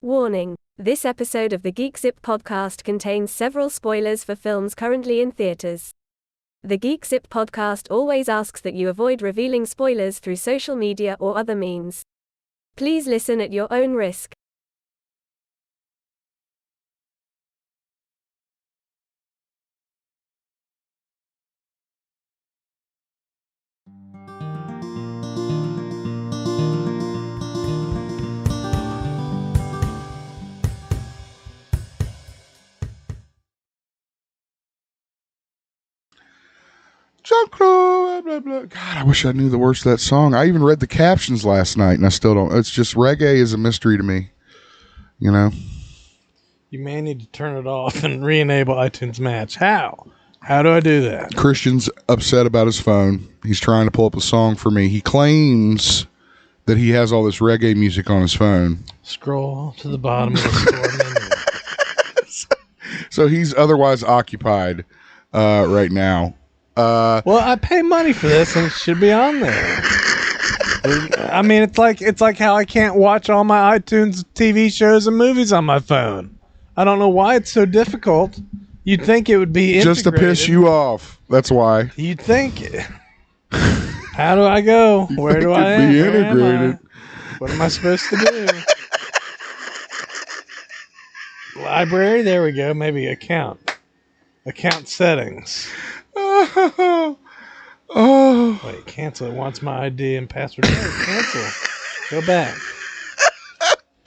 Warning: this episode of the GeekZip podcast contains several spoilers for films currently in theaters. The GeekZip podcast always asks that you avoid revealing spoilers through social media or other means. Please listen at your own risk. Jump Crew, blah, blah, blah. God, I wish I knew the words to that song. I even read the captions last night, and I still don't. It's just reggae is a mystery to me. You know? You may need to turn it off and re-enable iTunes Match. How? How do I do that? Christian's upset about his phone. He's trying to pull up a song for me. He claims that he has all this reggae music on his phone. Scroll to the bottom of the store menu. So he's otherwise occupied right now. Well, I pay money for this, and it should be on there. I mean, it's like how I can't watch all my iTunes TV shows and movies on my phone. I don't know why it's so difficult. You'd think it would be integrated. Just to piss you off. That's why. You'd think. How do I go? Where do I be integrated? What am I supposed to do? Library. There we go. Maybe account settings. Oh. Wait, cancel. It wants my ID and password. No, cancel. Go back.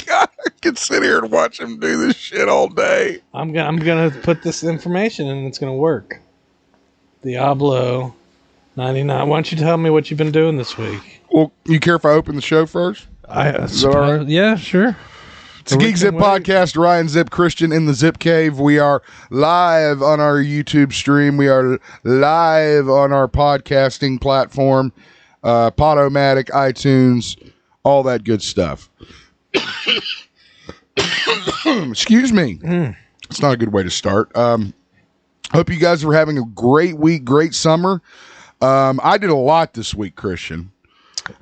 God, I could sit here and watch him do this shit all day. I'm gonna put this information in and it's gonna work. Diablo 99. Why don't you tell me what you've been doing this week? Well, you care if I open the show first? Is that all right? Yeah, sure. It's a GeekZip podcast. Ryan Zip, Christian in the Zipcave. We are live on our YouTube stream. We are live on our podcasting platform, Podomatic, iTunes, all that good stuff. Excuse me. It's not a good way to start. Hope you guys are having a great week, great summer. I did a lot this week, Christian.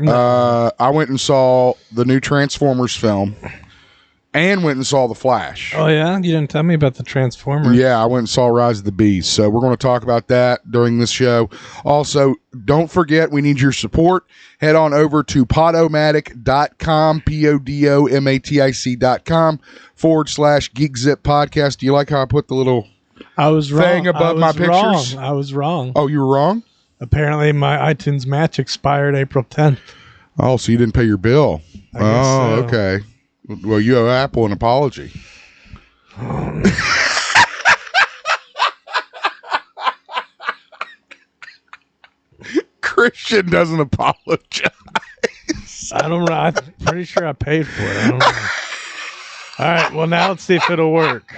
I went and saw the new Transformers film. And went and saw The Flash. Oh, yeah? You didn't tell me about the Transformers. Yeah, I went and saw Rise of the Beast. So we're going to talk about that during this show. Also, don't forget, we need your support. Head on over to podomatic.com, PODOMATIC.com /GeekZip podcast. Do you like how I put the little thing above my pictures? I was wrong. Oh, you were wrong? Apparently, my iTunes Match expired April 10th. Oh, so you didn't pay your bill. I guess so. Okay. Well, you owe Apple an apology. Christian doesn't apologize. I'm pretty sure I paid for it. I don't know. All right. Well, now let's see if it'll work.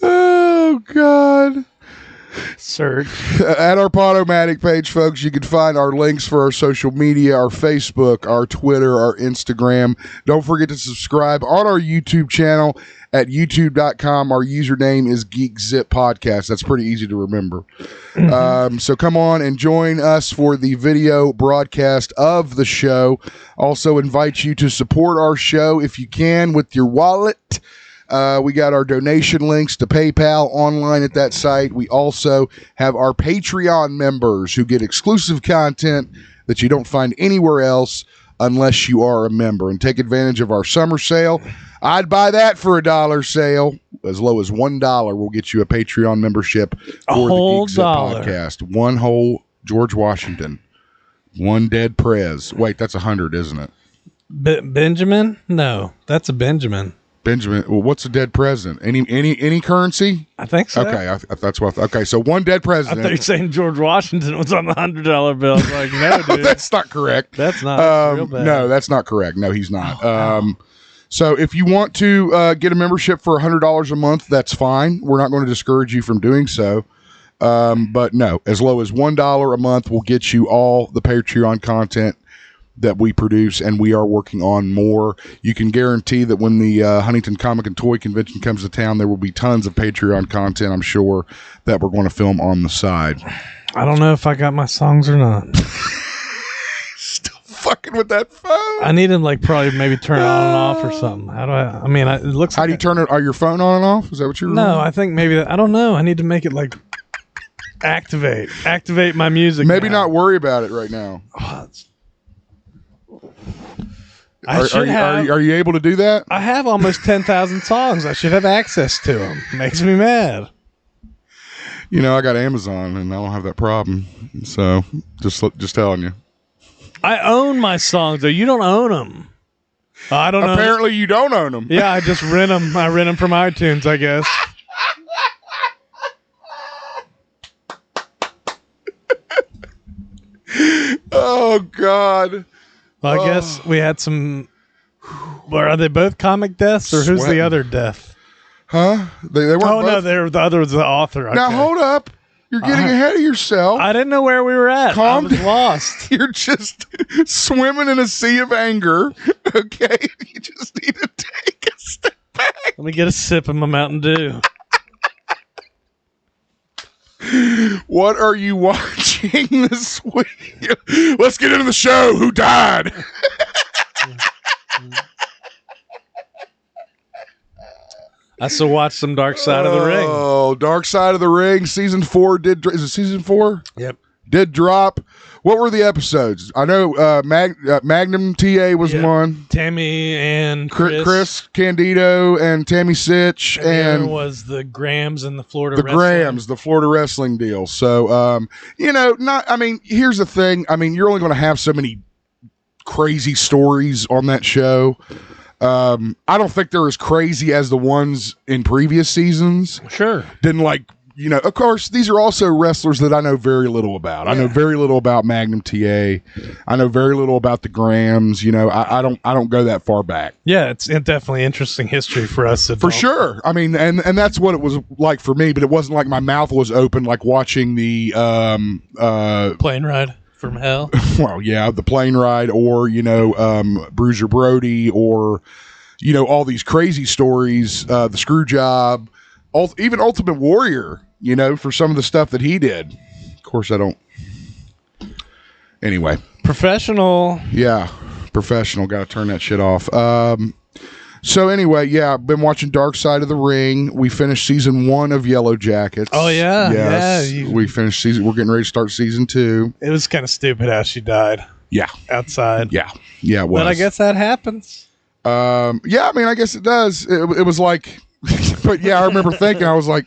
Oh, God. Search. At our Podomatic page, folks, you can find our links for our social media, our Facebook, our Twitter, our Instagram. Don't forget to subscribe on our YouTube channel at youtube.com. Our username is GeekZip Podcast. That's pretty easy to remember. So come on and join us for the video broadcast of the show. Also invite you to support our show if you can with your wallet. We got our donation links to PayPal online at that site. We also have our Patreon members who get exclusive content that you don't find anywhere else unless you are a member. And take advantage of our summer sale. I'd buy that for $1 sale. As low as $1 will get you a Patreon membership for the GeekZip podcast. One whole George Washington. One dead Prez. Wait, that's 100, isn't it? Benjamin? No, that's a Benjamin. Benjamin, well, what's a dead president? Any currency? I think so. Okay, that's what. Okay, so one dead president. I thought you were saying George Washington was on the $100 bill. I was like, no, dude, that's not correct. That's not real bad. No, that's not correct. No, he's not. So if you want to get a membership for $100 a month, that's fine. We're not going to discourage you from doing so. But no, as low as $1 a month will get you all the Patreon content that we produce, and we are working on more. You can guarantee that when the Huntington Comic and Toy Convention comes to town, there will be tons of Patreon content, I'm sure, that we're going to film on the side. I don't know if I got my songs or not. Still fucking with that phone. I need to like probably maybe turn it on and off or something. How do I mean, it looks How like do you turn it? Are your phone on and off? Is that what you're No, doing? I think maybe I don't know. I need to make it like activate my music. Maybe now. not worry about it right now. Are you able to do that? I have almost 10,000 songs. I should have access to them. Makes me mad. You know, I got Amazon and I don't have that problem. So just telling you. I own my songs, though. You don't own them. I don't know. Apparently you don't own them. Yeah, I just rent them. I rent them from iTunes, I guess. Oh, God. Well, I guess we had some... Are they both comic deaths, or who's the other death? Huh? They weren't both? No, the other was the author. Now, hold up. You're getting ahead of yourself. I didn't know where we were at. I was lost. You're just swimming in a sea of anger. Okay? You just need to take a step back. Let me get a sip of my Mountain Dew. What are you watching this week? Let's get into the show. Who died? I still watch some Dark Side of the Ring. Oh, Dark Side of the Ring. Season 4 is it season 4? Yep. Did drop. What were the episodes? I know Magnum TA was one. Tammy and Chris Candido and Tammy Sitch. And the other was the Grams and the Florida Wrestling. Grams, the Florida Wrestling deal. So, here's the thing. I mean, you're only going to have so many crazy stories on that show. I don't think they're as crazy as the ones in previous seasons. Sure. Of course, these are also wrestlers that I know very little about. Yeah. I know very little about Magnum TA. I know very little about the Grams. I don't go that far back. Yeah, it's definitely interesting history for us. For sure. I mean, and that's what it was like for me, but it wasn't like my mouth was open like watching the plane ride from hell. Well, yeah, the plane ride, or Bruiser Brody, or all these crazy stories, the screw job, even Ultimate Warrior, for some of the stuff that he did. Of course, I don't. Anyway, professional. Yeah, professional. Got to turn that shit off. So anyway, yeah, I've been watching Dark Side of the Ring. We finished season 1 of Yellow Jackets. Oh yeah, yes, yeah. We finished we're getting ready to start season 2. It was kind of stupid how she died. Yeah, outside. Yeah, it was. But I guess that happens. Yeah, I mean, I guess it does. It was like, but yeah, I remember thinking, I was like,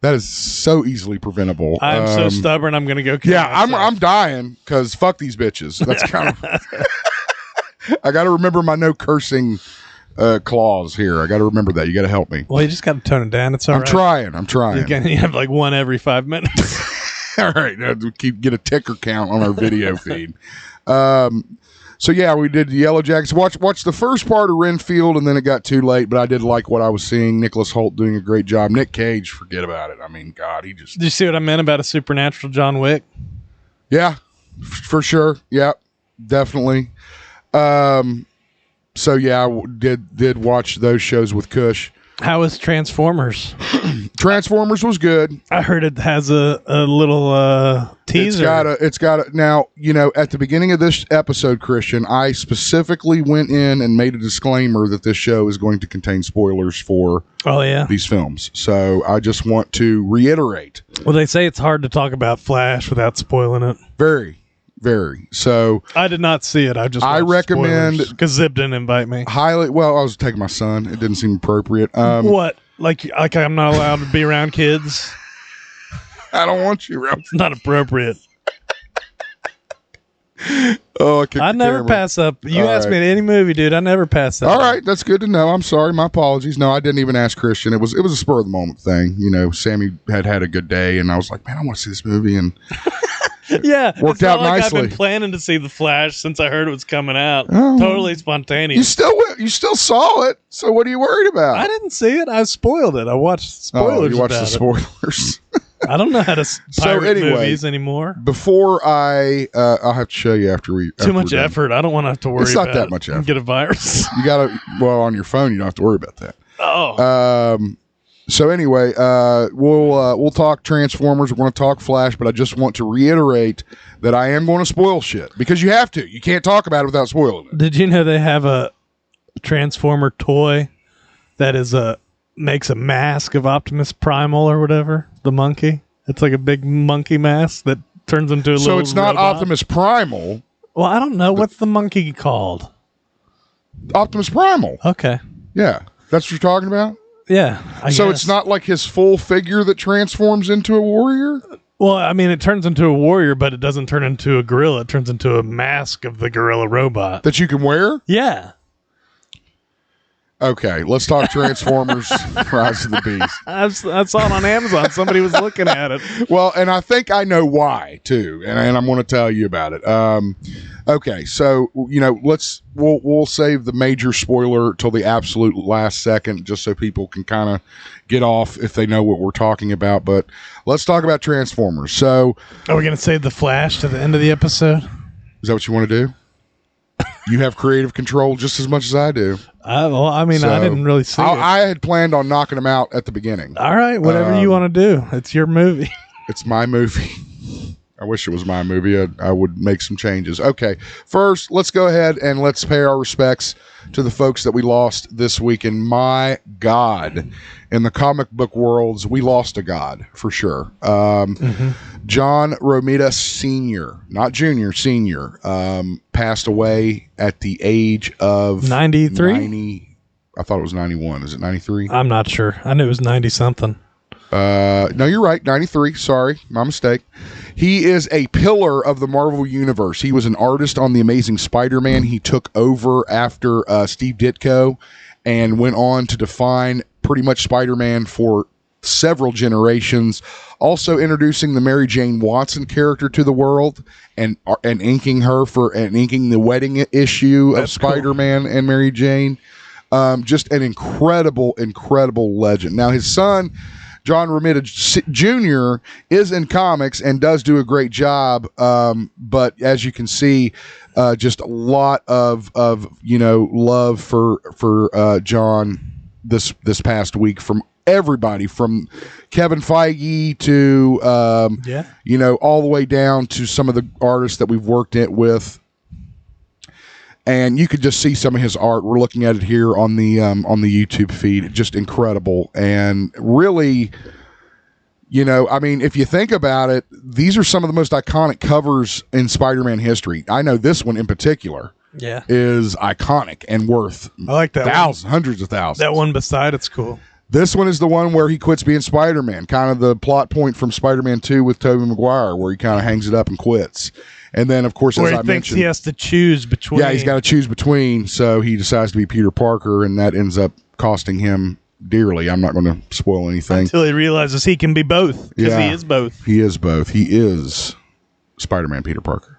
that is so easily preventable. I'm so stubborn. I'm gonna go kill myself. I'm dying because fuck these bitches. That's kind of. I got to remember my no cursing clause here. I got to remember that. You got to help me. Well, you just got to tone it down. It's all right. I'm trying. You have like one every 5 minutes. All right, get a ticker count on our video feed. So yeah, we did the Yellow Jackets. Watch the first part of Renfield, and then it got too late. But I did like what I was seeing. Nicholas Hoult doing a great job. Nick Cage, forget about it. I mean, God, he just. Did you see what I meant about a supernatural John Wick? Yeah, for sure. Yeah, definitely. So yeah, I did watch those shows with Kush. How was Transformers? Transformers was good. I heard it has a little teaser. It's got a now, at the beginning of this episode, Christian, I specifically went in and made a disclaimer that this show is going to contain spoilers for these films. So I just want to reiterate. Well, they say it's hard to talk about Flash without spoiling it. Very. Very. So I did not see it. I recommend, because Zip didn't invite me. Highly. Well, I was taking my son. It didn't seem appropriate. What? Like I'm not allowed to be around kids? I don't want you around. It's not appropriate. Oh, I never pass up. You asked me at any movie, dude. I never pass up. All right, that's good to know. I'm sorry. My apologies. No, I didn't even ask Christian. It was a spur of the moment thing. Sammy had a good day, and I was like, man, I want to see this movie, and. Yeah, worked out nicely. I've been planning to see The Flash since I heard it was coming out. Totally spontaneous. You still saw it, so what are you worried about? I didn't see it. I spoiled it. I watched spoilers. You watched the spoilers. I don't know how to pirate movies anymore. Before I'll have to show you after we. Too much effort. I don't want to have to worry. It's not about that much effort. Get a virus. You gotta. Well, on your phone, you don't have to worry about that. Oh. So anyway, we'll talk Transformers. We're going to talk Flash, but I just want to reiterate that I am going to spoil shit because you have to. You can't talk about it without spoiling it. Did you know they have a Transformer toy that makes a mask of Optimus Primal or whatever? The monkey. It's like a big monkey mask that turns into a little. So it's not robot. Optimus Primal. Well, I don't know what's the monkey called. Optimus Primal. Okay. Yeah, that's what you're talking about. Yeah. I So guess. it's not like his full figure that transforms into a warrior? Well, I mean, it turns into a warrior, but it doesn't turn into a gorilla. It turns into a mask of the gorilla robot. That you can wear? Yeah. Okay, let's talk Transformers Rise of the Beast. I saw it on Amazon. Somebody was looking at it. Well, and I think I know why, too, and I'm going to tell you about it. Okay, so, we'll save the major spoiler till the absolute last second just so people can kind of get off if they know what we're talking about, but let's talk about Transformers. So, Are we going to save the Flash to the end of the episode? is that what you want to do? You have creative control just as much as I do. Well, I mean, I didn't really see it. I had planned on knocking him out at the beginning. All right, whatever you want to do. It's your movie. It's my movie. I wish it was my movie. I would make some changes. Okay, first, let's go ahead and let's pay our respects to the folks that we lost this week. And my God, in the comic book worlds, we lost a god for sure. John Romita Sr., not Junior, Senior, passed away at the age of 93? I thought it was 91. Is it 93? I'm not sure. I knew it was 90-something. No, you're right. 93. Sorry, my mistake. He is a pillar of the Marvel Universe. He was an artist on The Amazing Spider-Man. He took over after Steve Ditko and went on to define pretty much Spider-Man for several generations. Also introducing the Mary Jane Watson character to the world and inking the wedding issue of Spider-Man and Mary Jane. Just an incredible legend. Now his son, John Romita Jr., is in comics and does do a great job. But as you can see, just a lot of love for John this past week from everybody, from Kevin Feige to all the way down to some of the artists that we've worked with. And you could just see some of his art. We're looking at it here on the YouTube feed. Just incredible. And really, if you think about it, these are some of the most iconic covers in Spider-Man history. I know this one in particular is iconic and worth I like that hundreds of thousands. That one beside it's cool. This one is the one where he quits being Spider-Man, kind of the plot point from Spider-Man 2 with Tobey Maguire, where he kind of hangs it up and quits. And then, of course, where as he I thinks mentioned, he has to choose between. Yeah, he's got to choose between, so he decides to be Peter Parker, and that ends up costing him dearly. I'm not going to spoil anything. Until he realizes he can be both, because he is both. He is both. He is Spider-Man Peter Parker.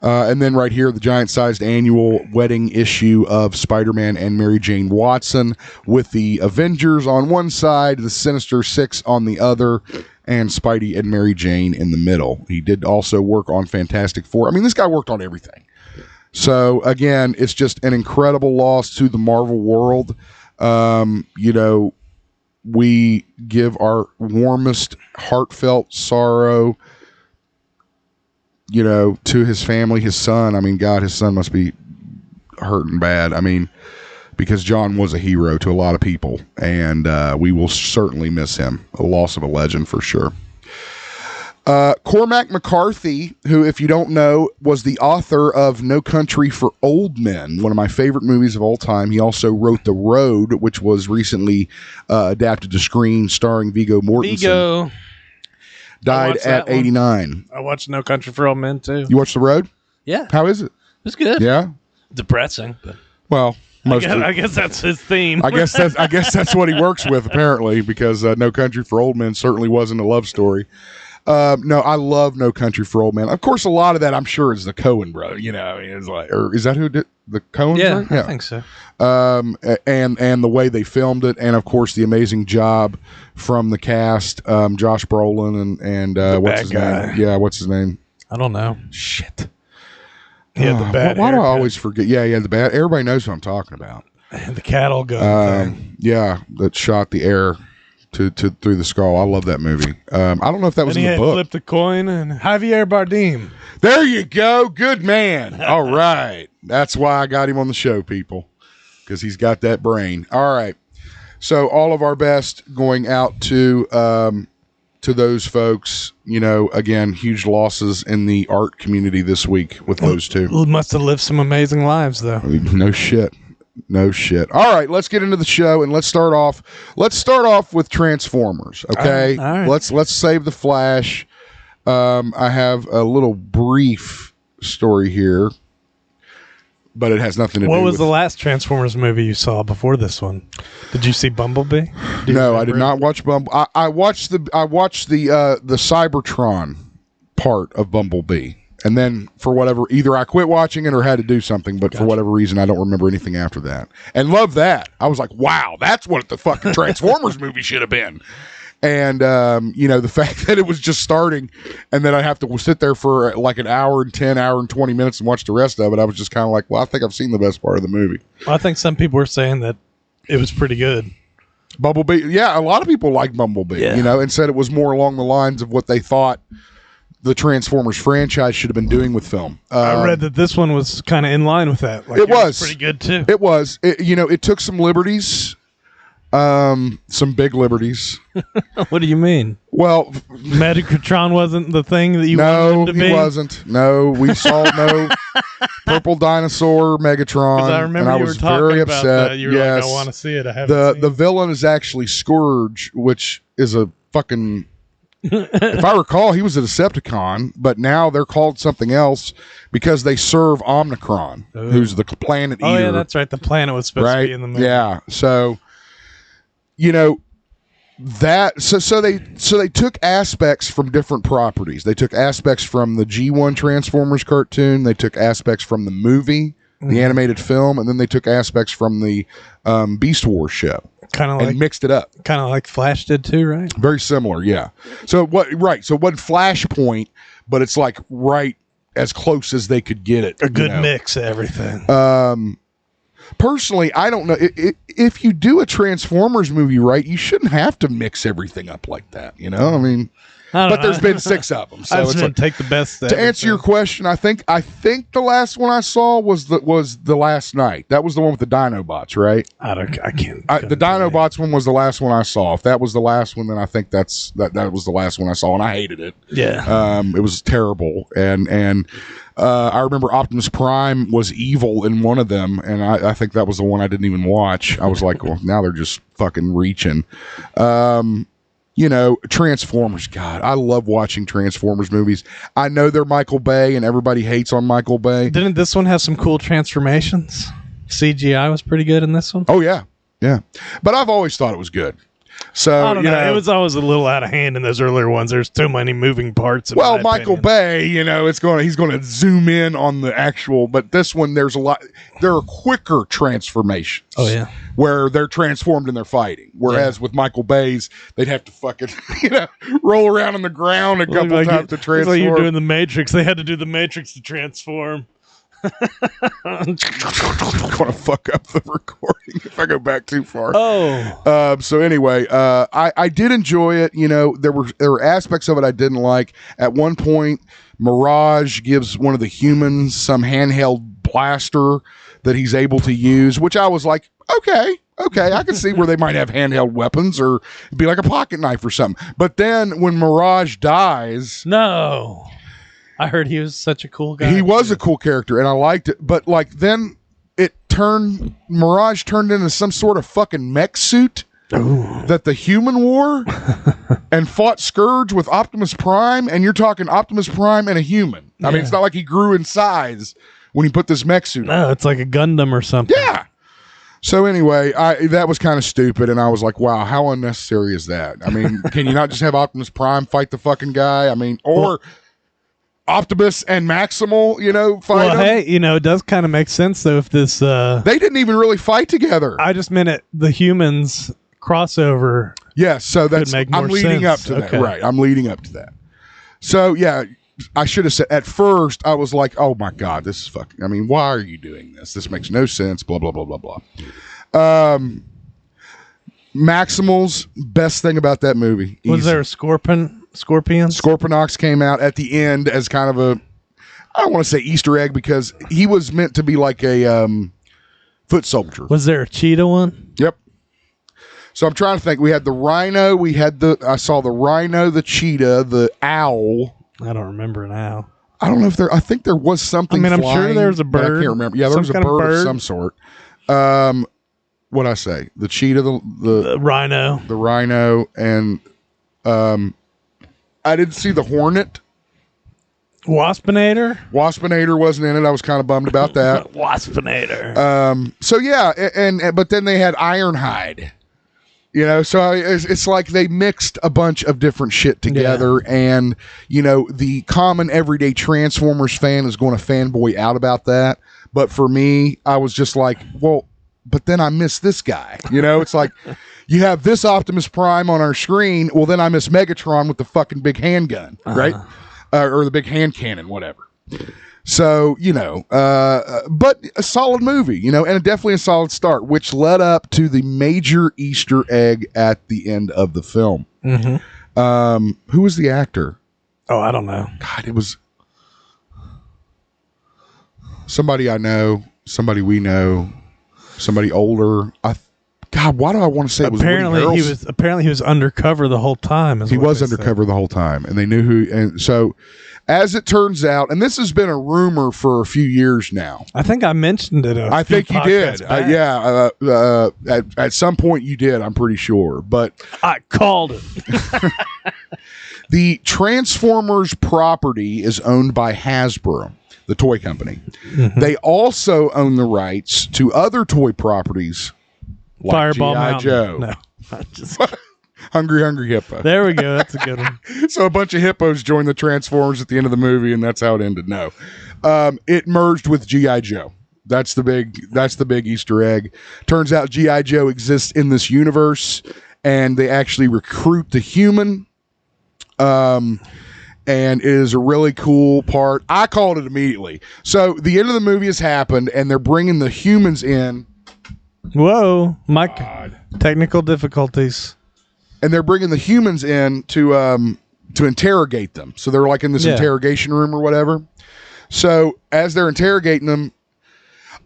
And then right here, the giant-sized annual wedding issue of Spider-Man and Mary Jane Watson with the Avengers on one side, the Sinister Six on the other, and Spidey and Mary Jane in the middle. He did also work on Fantastic Four. I mean, this guy worked on everything. So, again, it's just an incredible loss to the Marvel world. We give our warmest, heartfelt sorrow to his family, his son. I mean, God, his son must be hurting bad. I mean, because John was a hero to a lot of people, and we will certainly miss him. A loss of a legend for sure. Cormac McCarthy, who, if you don't know, was the author of No Country for Old Men, one of my favorite movies of all time. He also wrote The Road, which was recently adapted to screen, starring Viggo Mortensen. Died at 89. I watched No Country for Old Men, too. You watched The Road? Yeah. How is it? It's good. Yeah? Depressing. But well, I guess that's his theme. I guess that's what he works with, apparently, because No Country for Old Men certainly wasn't a love story. No, I love No Country for Old Men. Of course, a lot of that, I'm sure, is the Coen brother. It's like, or is that who did the Coen? Yeah, I think so. And the way they filmed it, and of course, the amazing job from the cast, Josh Brolin and what's his name? Yeah, what's his name? I don't know. Shit. He had the bad. Why do I always forget? Yeah, he had the bad. Everybody knows who I'm talking about. The cattle gun thing. Yeah, that shot the air to through the skull. I love that movie. I don't know if that was and in the book. Flipped the coin and Javier Bardem. There you go. Good man. All right. That's why I got him on the show, people, because he's got that brain. All right. So all of our best going out to those folks. You know, again, huge losses in the art community this week with those two. Must have lived some amazing lives, though. No shit. No shit. All right, let's get into the show and let's start off with Transformers, okay? All right. Let's save the Flash. I have a little brief story here, but it has nothing to do with... What was the last Transformers movie you saw before this one? Did you see Bumblebee? No, I did not watch Bumblebee. I watched the Cybertron part of Bumblebee. And then, for whatever, either I quit watching it or had to do something, but for whatever reason, I don't remember anything after that. And love that. I was like, wow, that's what the fucking Transformers movie should have been. And, the fact that it was just starting and then I have to sit there for like an hour and 20 minutes and watch the rest of it, I was just kind of like, well, I think I've seen the best part of the movie. I think some people were saying that it was pretty good. Bumblebee, yeah, a lot of people like Bumblebee, and said it was more along the lines of what they thought the Transformers franchise should have been doing with film. I read that this one was kind of in line with that. Like, it was pretty good too. It was. It took some liberties, some big liberties. What do you mean? Well, Megatron wasn't the thing that you wanted him to be? No, he wasn't. No, we saw no purple dinosaur Megatron. I remember and I was very upset. You were like, I want to see it. I haven't seen the villain is actually Scourge, which is a fucking... If I recall, he was a Decepticon, but now they're called something else because they serve Omnicron, who's the planet eater. Oh, yeah, that's right. The planet was supposed to be in the movie. Yeah. So, so they took aspects from different properties. They took aspects from the G1 Transformers cartoon. They took aspects from the movie, the animated film, and then they took aspects from the Beast Wars show. Kind of like mixed it up. Kind of like Flash did too, right? Very similar, yeah. So it wasn't Flashpoint, but it's like right as close as they could get it. A good mix of everything. Personally, I don't know if you do a Transformers movie right, you shouldn't have to mix everything up like that. I mean. But there's been 6 of them, so I it's just take the best. To answer your question, I think the last one I saw was the Last Night. That was the one with the Dinobots, right? I can't. The Dinobots one was the last one I saw. If that was the last one, then I think that was the last one I saw, and I hated it. Yeah. It was terrible, and I remember Optimus Prime was evil in one of them, and I think that was the one I didn't even watch. I was like, well, now they're just fucking reaching. Transformers, God, I love watching Transformers movies. I know they're Michael Bay and everybody hates on Michael Bay. Didn't this one have some cool transformations? CGI was pretty good in this one. Oh, yeah. Yeah. But I've always thought it was good. So, I don't know. It was always a little out of hand in those earlier ones. There's too many moving parts. Well, Michael Bay, he's going to zoom in on the actual, but this one, there are quicker transformations. Oh, yeah. Where they're transformed and they're fighting. Whereas with Michael Bay's, they'd have to fucking, roll around on the ground a couple times to transform. It's like you're doing the Matrix. They had to do the Matrix to transform. I'm going to fuck up the recording if I go back too far. So anyway, I did enjoy it. There were aspects of it I didn't like. At one point, Mirage gives one of the humans some handheld blaster that he's able to use, which I was like, okay, I can see where they might have handheld weapons or it'd be like a pocket knife or something. But then when Mirage dies... No. I heard he was such a cool guy. He was a cool character, and I liked it. But then Mirage turned into some sort of fucking mech suit that the human wore and fought Scourge with Optimus Prime, and you're talking Optimus Prime and a human. I mean, it's not like he grew in size when he put this mech suit on. No, it's like a Gundam or something. Yeah. So anyway, that was kind of stupid, and I was like, wow, how unnecessary is that? I mean, can you not just have Optimus Prime fight the fucking guy? I mean, or... Optimus and Maximal, fight them. Hey, it does kind of make sense, though, if this... They didn't even really fight together. I just meant the humans crossover. Yes, so I'm leading up to that. Right, I'm leading up to that. So, yeah, I should have said, at first, I was like, oh my God, this is fucking... I mean, why are you doing this? This makes no sense, blah, blah, blah, blah, blah. Maximals, best thing about that movie. Was Easy. there a scorpion? Scorpionox came out at the end as kind of a, I don't want to say Easter egg because he was meant to be like a foot soldier. Was there a cheetah one? Yep. So I'm trying to think. We had the rhino. I saw the rhino, the cheetah, the owl. I don't remember an owl. I don't know if I think there was something. I'm flying, sure there was a bird. I can't remember. Yeah, there was a bird of some sort. What'd I say? The cheetah, the rhino. The rhino, and I didn't see the hornet. Waspinator? Waspinator wasn't in it. I was kind of bummed about that. Waspinator. So yeah, but then they had Ironhide. So it's like they mixed a bunch of different shit together, and the common everyday Transformers fan is going to fanboy out about that. But for me, I was just like, well, but then I miss this guy. It's like you have this Optimus Prime on our screen. Well, then I miss Megatron with the fucking big handgun, right? Or the big hand cannon, whatever. So, but a solid movie, and definitely a solid start, which led up to the major Easter egg at the end of the film. Mm-hmm. Who was the actor? Oh, I don't know. God, it was somebody I know, somebody we know, somebody older. God, why do I want to say it was Woody Harrelson? Apparently he was undercover the whole time. He was undercover the whole time, and they knew who. And so, as it turns out, and this has been a rumor for a few years now. I think I mentioned it. I think you did. At some point you did. I'm pretty sure, but I called it. The Transformers property is owned by Hasbro, the toy company. Mm-hmm. They also own the rights to other toy properties. Like Fireball G.I. Joe. No, I'm just Hungry Hippo. There we go. That's a good one. So a bunch of hippos joined the Transformers at the end of the movie, and that's how it ended. No, it merged with G.I. Joe. That's the big Easter egg. Turns out G.I. Joe exists in this universe, and they actually recruit the human. And it is a really cool part. I called it immediately. So the end of the movie has happened, and they're bringing the humans in. Whoa, Mike! Technical difficulties. And they're bringing the humans in to interrogate them. So they're like in this interrogation room or whatever. So as they're interrogating them,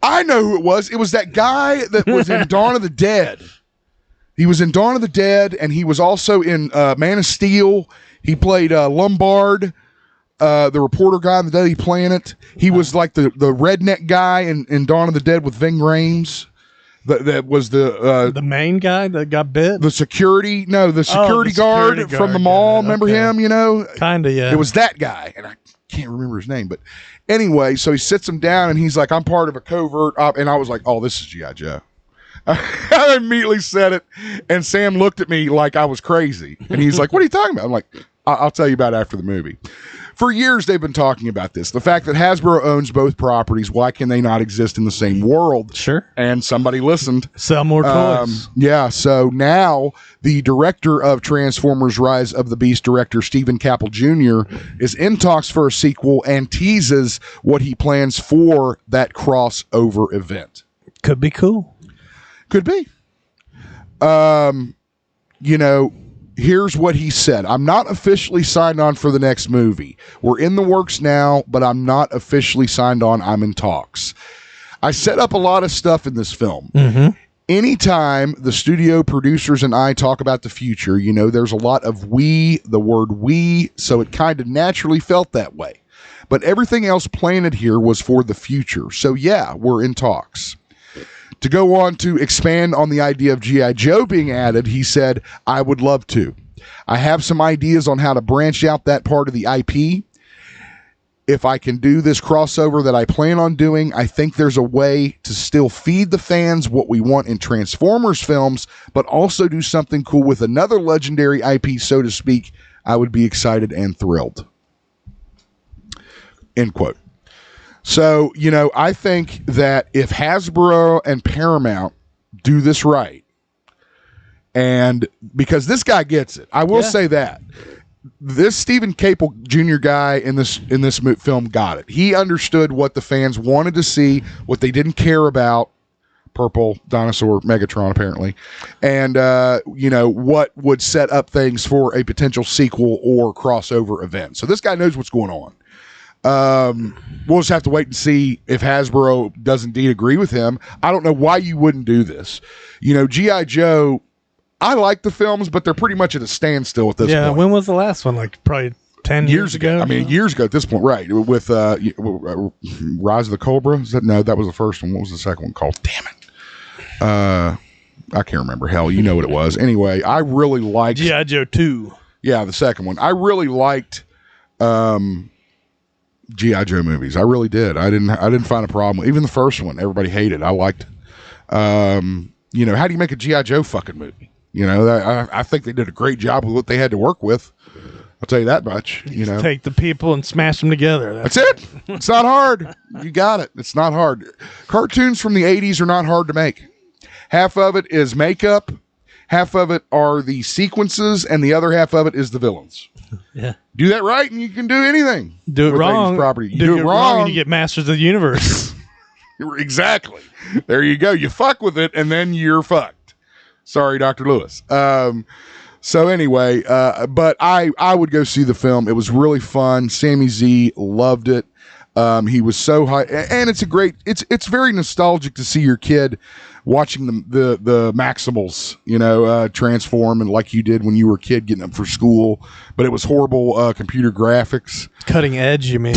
I know who it was. It was that guy that was in Dawn of the Dead. He was in Dawn of the Dead, and he was also in Man of Steel. He played Lombard, the reporter guy on the Daily Planet. He was like the redneck guy in Dawn of the Dead with Ving Rhames. That was the main guy that got bit. The security guard from the mall. Remember him? Kind of, yeah. It was that guy, and I can't remember his name. But anyway, so he sits him down, and he's like, "I'm part of a covert op," and I was like, "Oh, this is G.I. Joe." I immediately said it, and Sam looked at me like I was crazy, and he's like, "What are you talking about?" I'm like, "I'll tell you about it after the movie." For years, they've been talking about this. The fact that Hasbro owns both properties, why can they not exist in the same world? Sure. And somebody listened. Sell more toys. Yeah, so now the director of Transformers Rise of the Beast, director Stephen Caple Jr., is in talks for a sequel and teases what he plans for that crossover event. Could be cool. Could be. Here's what he said. I'm not officially signed on for the next movie. We're in the works now, but I'm not officially signed on. I'm in talks. I set up a lot of stuff in this film. Mm-hmm. Anytime the studio producers and I talk about the future, there's a lot of the word we, so it kind of naturally felt that way. But everything else planted here was for the future. So yeah, we're in talks. To go on to expand on the idea of G.I. Joe being added, he said, I would love to. I have some ideas on how to branch out that part of the IP. If I can do this crossover that I plan on doing, I think there's a way to still feed the fans what we want in Transformers films, but also do something cool with another legendary IP, so to speak. I would be excited and thrilled. End quote. So, I think that if Hasbro and Paramount do this right, and because this guy gets it, I will say that this Stephen Caple Jr. guy in this film got it. He understood what the fans wanted to see, what they didn't care about, purple dinosaur Megatron, apparently. And, what would set up things for a potential sequel or crossover event. So this guy knows what's going on. We'll just have to wait and see if Hasbro does indeed agree with him. I don't know why you wouldn't do this. G.I. Joe, I like the films, but they're pretty much at a standstill at this point. Yeah, when was the last one? Like probably 10 years ago? I mean, years ago at this point, right. With Rise of the Cobra? No, that was the first one. What was the second one called? Damn it. I can't remember. Hell, you know what it was. Anyway, I really liked... G.I. Joe 2. Yeah, the second one. I really liked G.I. Joe movies. I really did. I didn't find a problem. Even the first one, everybody hated. I liked... how do you make a G.I. Joe fucking movie? I think they did a great job with what they had to work with. I'll tell you that much. Take the people and smash them together. That's it. It's not hard. You got it. It's not hard. Cartoons from the 80s are not hard to make. Half of it is makeup. Half of it are the sequences, and the other half of it is the villains. Yeah. Do that right, and you can do anything. Do it wrong. Property. You do it wrong, and you get Masters of the Universe. Exactly. There you go. You fuck with it, and then you're fucked. Sorry, Dr. Lewis. So anyway, but I would go see the film. It was really fun. Sammy Zee loved it. He was so high, and it's very nostalgic to see your kid watching the Maximals, transform, and like you did when you were a kid getting up for school. But it was horrible computer graphics. Cutting edge, you mean?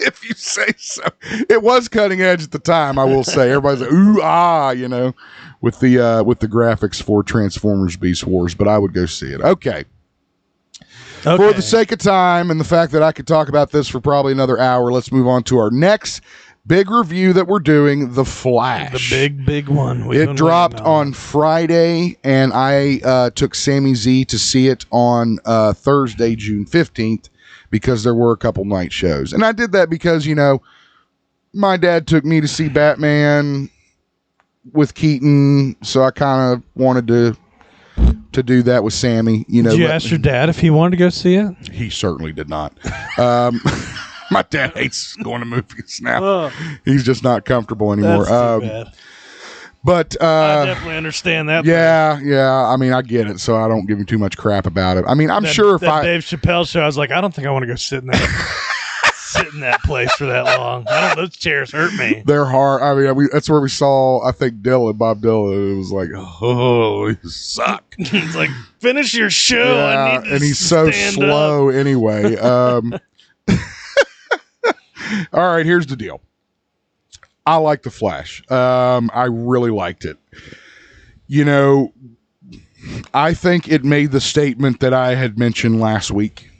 If you say so. It was cutting edge at the time, I will say. Everybody's like, ooh, ah, with the graphics for Transformers Beast Wars, but I would go see it. Okay. For the sake of time and the fact that I could talk about this for probably another hour, let's move on to our next big review that we're doing, The Flash. The big one. It dropped on Friday, and I took Sammy Zee to see it on Thursday, June 15th, because there were a couple night shows. And I did that because, my dad took me to see Batman with Keaton, so I kind of wanted to do that with Sammy. Did you ask your dad if he wanted to go see it? He certainly did not. My dad hates going to movies now. He's just not comfortable anymore. That's too bad. But I definitely understand that. Yeah. I mean, I get it, so I don't give him too much crap about it. I mean, I'm sure if Dave Chappelle show, I was like, I don't think I want to go sit in that place for that long. Those chairs hurt me. They're hard. I mean, that's where we saw, I think, Bob Dylan. It was like, oh, you suck. It's like, finish your show. Yeah, I need to and he's so slow anyway. All right, here's the deal. I like The Flash. I really liked it. I think it made the statement that I had mentioned last week.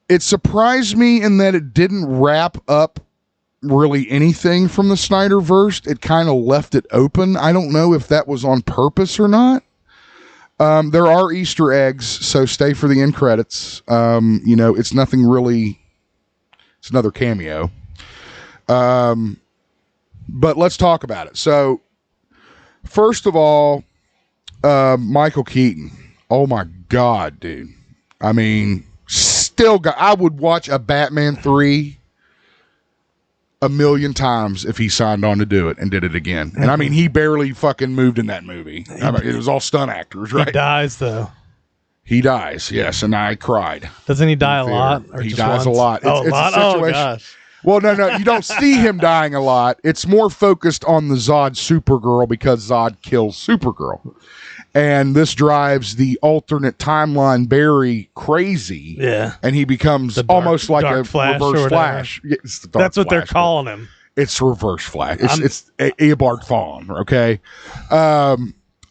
It surprised me in that it didn't wrap up really anything from the Snyderverse. It kind of left it open. I don't know if that was on purpose or not. There are Easter eggs, so stay for the end credits. It's nothing really. It's another cameo. But let's talk about it. So, first of all, Michael Keaton. Oh my God, dude. I mean, I would watch a Batman 3 a million times if he signed on to do it and did it again. And I mean, he barely fucking moved in that movie. I mean, it was all stunt actors, right? He dies, though. He dies, yes, and I cried. Doesn't he die a lot? He dies a lot. A lot? Oh, gosh. Well, no, you don't see him dying a lot. It's more focused on the Zod Supergirl because Zod kills Supergirl. And this drives the alternate timeline Barry crazy. Yeah. And he becomes almost like a Flash reverse Flash. That's what they're calling him. It's reverse Flash. It's Eobard Thawne, okay?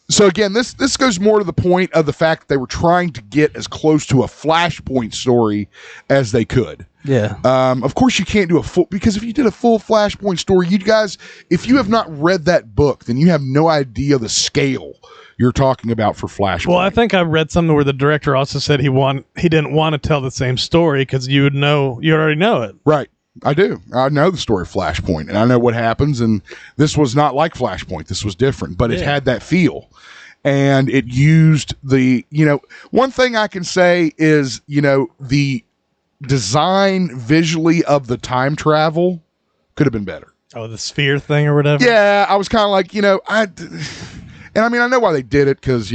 So again, this goes more to the point of the fact that they were trying to get as close to a Flashpoint story as they could. Yeah. Of course, you can't do because if you did a full Flashpoint story, you guys, if you have not read that book, then you have no idea the scale you're talking about for Flashpoint. Well, I think I read something where the director also said he didn't want to tell the same story because you already know it. Right. I do. I know the story of Flashpoint, and I know what happens, and this was not like Flashpoint. This was different, but it had that feel. And it used one thing I can say is, the design visually of the time travel could have been better. Oh, the sphere thing or whatever? Yeah, I was kind of like, I know why they did it, because,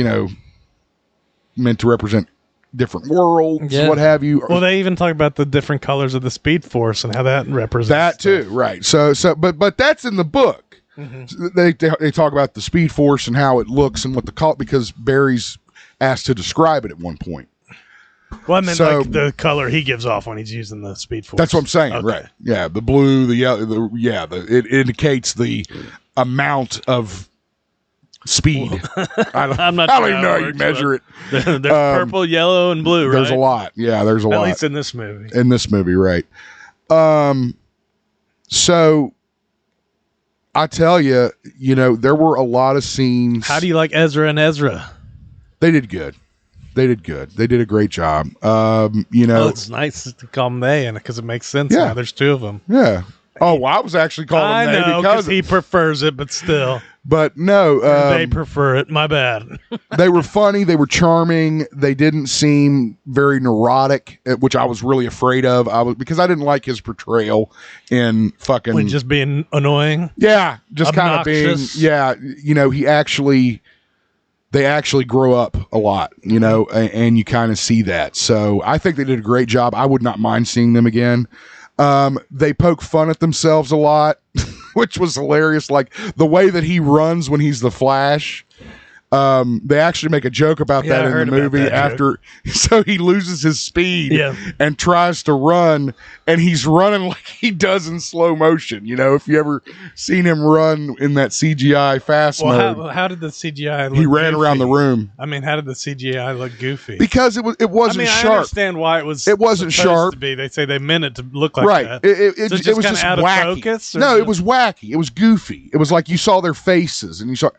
meant to represent different worlds, what have you. Well, they even talk about the different colors of the Speed Force and how that represents that too, stuff. right? So, but that's in the book. They talk about the Speed Force and how it looks and what the color, because Barry's asked to describe it at one point. Well, I meant like the color he gives off when he's using the Speed Force. That's what I'm saying, okay. right? Yeah, the blue, the yellow, it indicates the amount of speed. I don't even know how you measure it. There's purple, yellow, and blue, right? There's a lot. Yeah, there's a lot. At least in this movie. In this movie, right. So I tell you, there were a lot of scenes. How do you like Ezra and Ezra? They did good. They did a great job. It's nice to call them they, because it makes sense now. There's two of them. Yeah. Oh, well, I was actually calling them they because he prefers it, but still. But no, they prefer it. My bad. They were funny. They were charming. They didn't seem very neurotic, which I was really afraid of. Because I didn't like his portrayal in fucking when just being annoying. Yeah, just kind of being. Yeah, they actually grow up a lot, and you kind of see that. So I think they did a great job. I would not mind seeing them again. They poke fun at themselves a lot, which was hilarious. Like the way that he runs when he's the Flash. They actually make a joke about that in the movie after. So he loses his speed and tries to run, and he's running like he does in slow motion. If you ever seen him run in that CGI fast mode. How did the CGI look He ran around the room. I mean, how did the CGI look goofy? Because it wasn't sharp. I understand why it wasn't sharp. To be. They say they meant it to look like that. It was just out wacky. Of focus? No, it was wacky. It was goofy. It was like you saw their faces and you saw.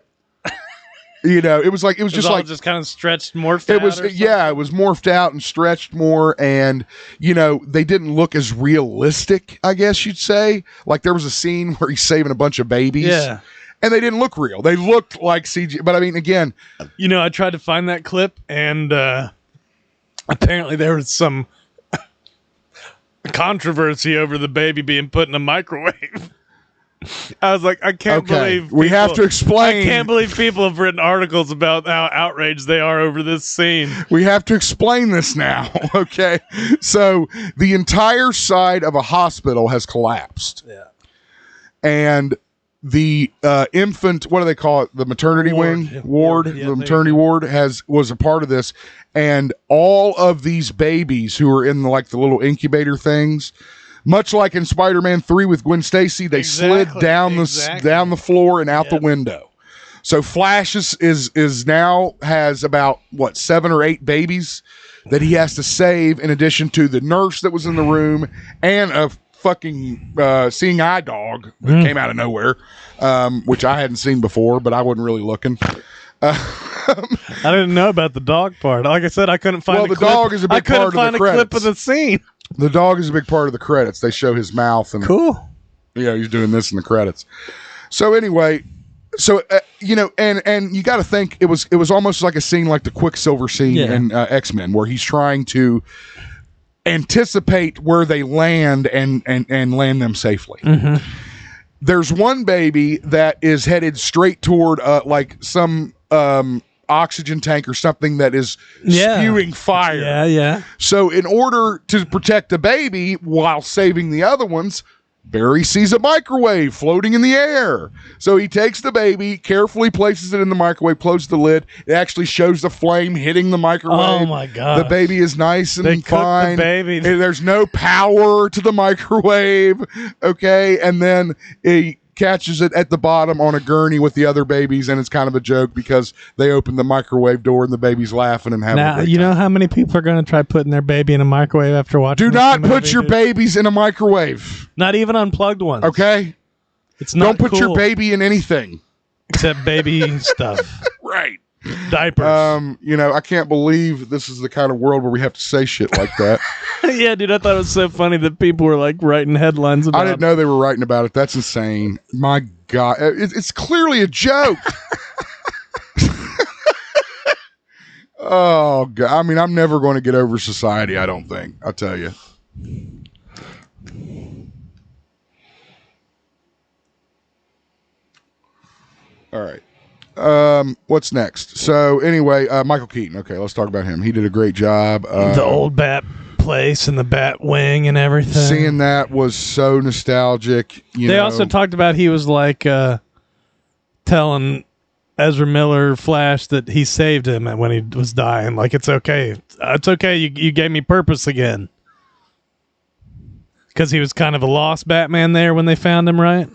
It was just kind of stretched, morphed it out. Was it was morphed out and stretched more, and they didn't look as realistic, I guess you'd say. Like there was a scene where he's saving a bunch of babies, and they didn't look real. They looked like CG. But I mean, again, I tried to find that clip, and apparently there was some controversy over the baby being put in a microwave. I was like, I can't believe we have to explain. I can't believe people have written articles about how outraged they are over this scene. We have to explain this now, okay? So the entire side of a hospital has collapsed. Yeah. And the infant, what do they call it? The maternity ward. The maternity ward was a part of this. And all of these babies who are in the little incubator things, much like in Spider-Man 3 with Gwen Stacy, they slid down the floor and out the window. So Flash is now has about 7 or 8 babies that he has to save, in addition to the nurse that was in the room and a fucking seeing eye dog that came out of nowhere, which I hadn't seen before, but I wasn't really looking. I didn't know about the dog part. Like I said, I couldn't find. The dog is a big part of the credits. I couldn't find a clip of the scene. The dog is a big part of the credits. They show his mouth and cool. He's doing this in the credits. So anyway, and you got to think it was almost like a scene like the Quicksilver scene in X-Men, where he's trying to anticipate where they land and land them safely. Mm-hmm. There's one baby that is headed straight toward some oxygen tank or something that is spewing fire. Yeah. So in order to protect the baby while saving the other ones, Barry sees a microwave floating in the air. So he takes the baby, carefully places it in the microwave, closes the lid. It actually shows the flame hitting the microwave. Oh my God. The baby is nice and they fine. The baby. There's no power to the microwave. Okay. And then he catches it at the bottom on a gurney with the other babies, and it's kind of a joke because they open the microwave door and the baby's laughing and having a great time. Know how many people are going to try putting their baby in a microwave after watching Do not put your babies in a microwave. Not even unplugged ones. Okay? It's not Don't put cool. your baby in anything. Except baby stuff. Right. Diapers. I can't believe this is the kind of world where we have to say shit like that. Yeah, dude, I thought it was so funny that people were writing headlines about it. I didn't know they were writing about it. That's insane. My God. It's clearly a joke. Oh, God. I mean, I'm never going to get over society, I don't think. I'll tell you. All right. What's next? So anyway, Michael Keaton. Okay, let's talk about him. He did a great job. The old Bat place and the Bat wing and everything. Seeing that was so nostalgic. They also talked about he was like telling Ezra Miller Flash that he saved him when he was dying. Like, it's okay. It's okay. You gave me purpose again. Because he was kind of a lost Batman there when they found him, right?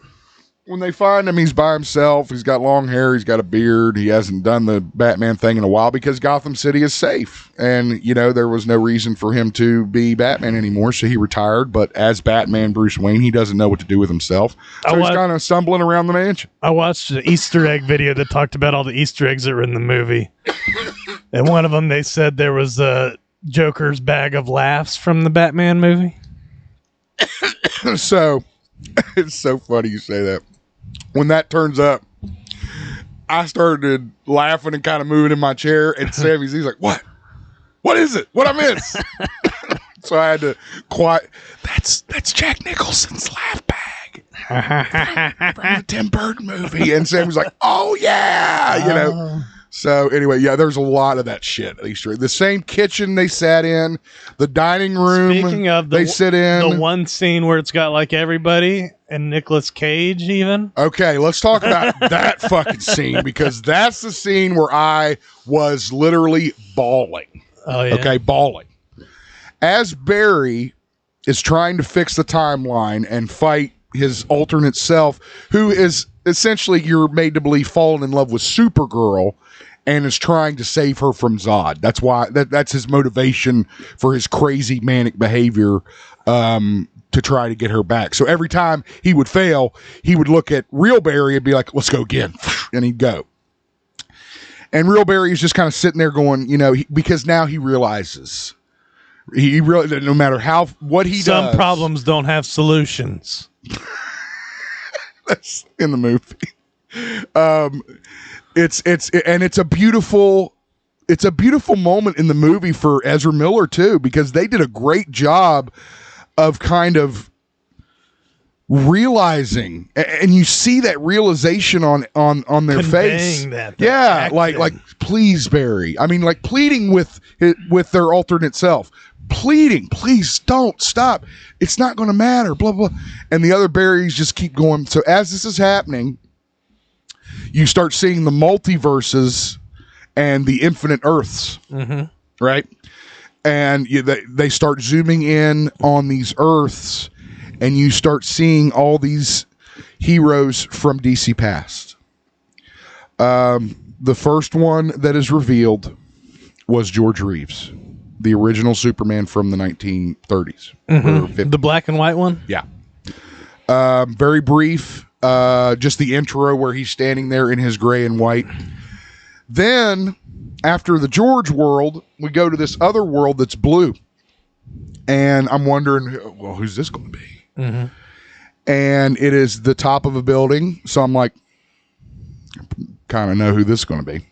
When they find him, he's by himself. He's got long hair. He's got a beard. He hasn't done the Batman thing in a while because Gotham City is safe. And, there was no reason for him to be Batman anymore, so he retired. But as Batman Bruce Wayne, he doesn't know what to do with himself. So he's kind of stumbling around the mansion. I watched an Easter egg video that talked about all the Easter eggs that were in the movie. And one of them, they said there was Joker's bag of laughs from the Batman movie. So, it's so funny you say that. When that turns up, I started laughing and kind of moving in my chair, and Sammy Zee's like, "What? What is it? What I miss?" So I had to quiet. That's Jack Nicholson's laugh bag from the Tim Burton movie, and Sammy's like, "Oh yeah," So anyway, there's a lot of that shit. Easter. The same kitchen they sat in, the dining room. Speaking of, they sit in the one scene where it's got like everybody and Nicolas Cage even. Okay, let's talk about that fucking scene, because that's the scene where I was literally bawling. Oh yeah. Okay, bawling. As Barry is trying to fix the timeline and fight his alternate self, who is essentially, you're made to believe, fallen in love with Supergirl and is trying to save her from Zod. That's why that's his motivation for his crazy manic behavior, to try to get her back. So every time he would fail, he would look at real Barry and be like, "Let's go again," and he'd go. And real Barry is just kind of sitting there going, because now he realizes he really, no matter what he does, some problems don't have solutions. That's in the movie. It's a beautiful moment in the movie for Ezra Miller too, because they did a great job of kind of realizing, and you see that realization on their face. Like please, Barry. I mean, like pleading with their alternate self. Pleading, please don't stop. It's not going to matter, blah, blah. And the other Barrys just keep going. So as this is happening, you start seeing the multiverses and the infinite Earths, right? And they start zooming in on these Earths, and you start seeing all these heroes from DC past. The first one that is revealed was George Reeves, the original Superman from the 1930s. The black and white one? Yeah. Very brief. Just the intro where he's standing there in his gray and white. Then, after the George world, we go to this other world that's blue. And I'm wondering, well, who's this going to be? And it is the top of a building. So I'm like, kind of know who this is going to be.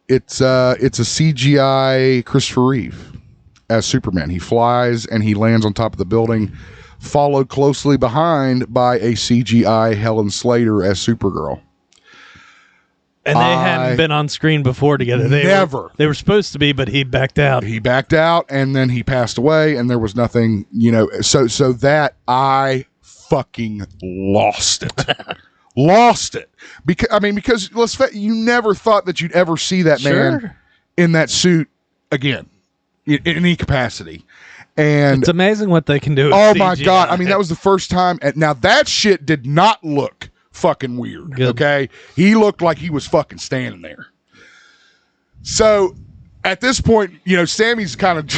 It's a CGI Christopher Reeve as Superman. He flies and he lands on top of the building, followed closely behind by a CGI Helen Slater as Supergirl. And they hadn't been on screen before together. They were supposed to be, but he backed out. He backed out, and then he passed away, and there was nothing, So that I fucking lost it. Lost it. Because you never thought that you'd ever see that man in that suit again, in any capacity. And it's amazing what they can do. Oh my God. That was the first time. Now that shit did not look fucking weird. Good. Okay. He looked like he was fucking standing there. So at this point, Sammy's kind of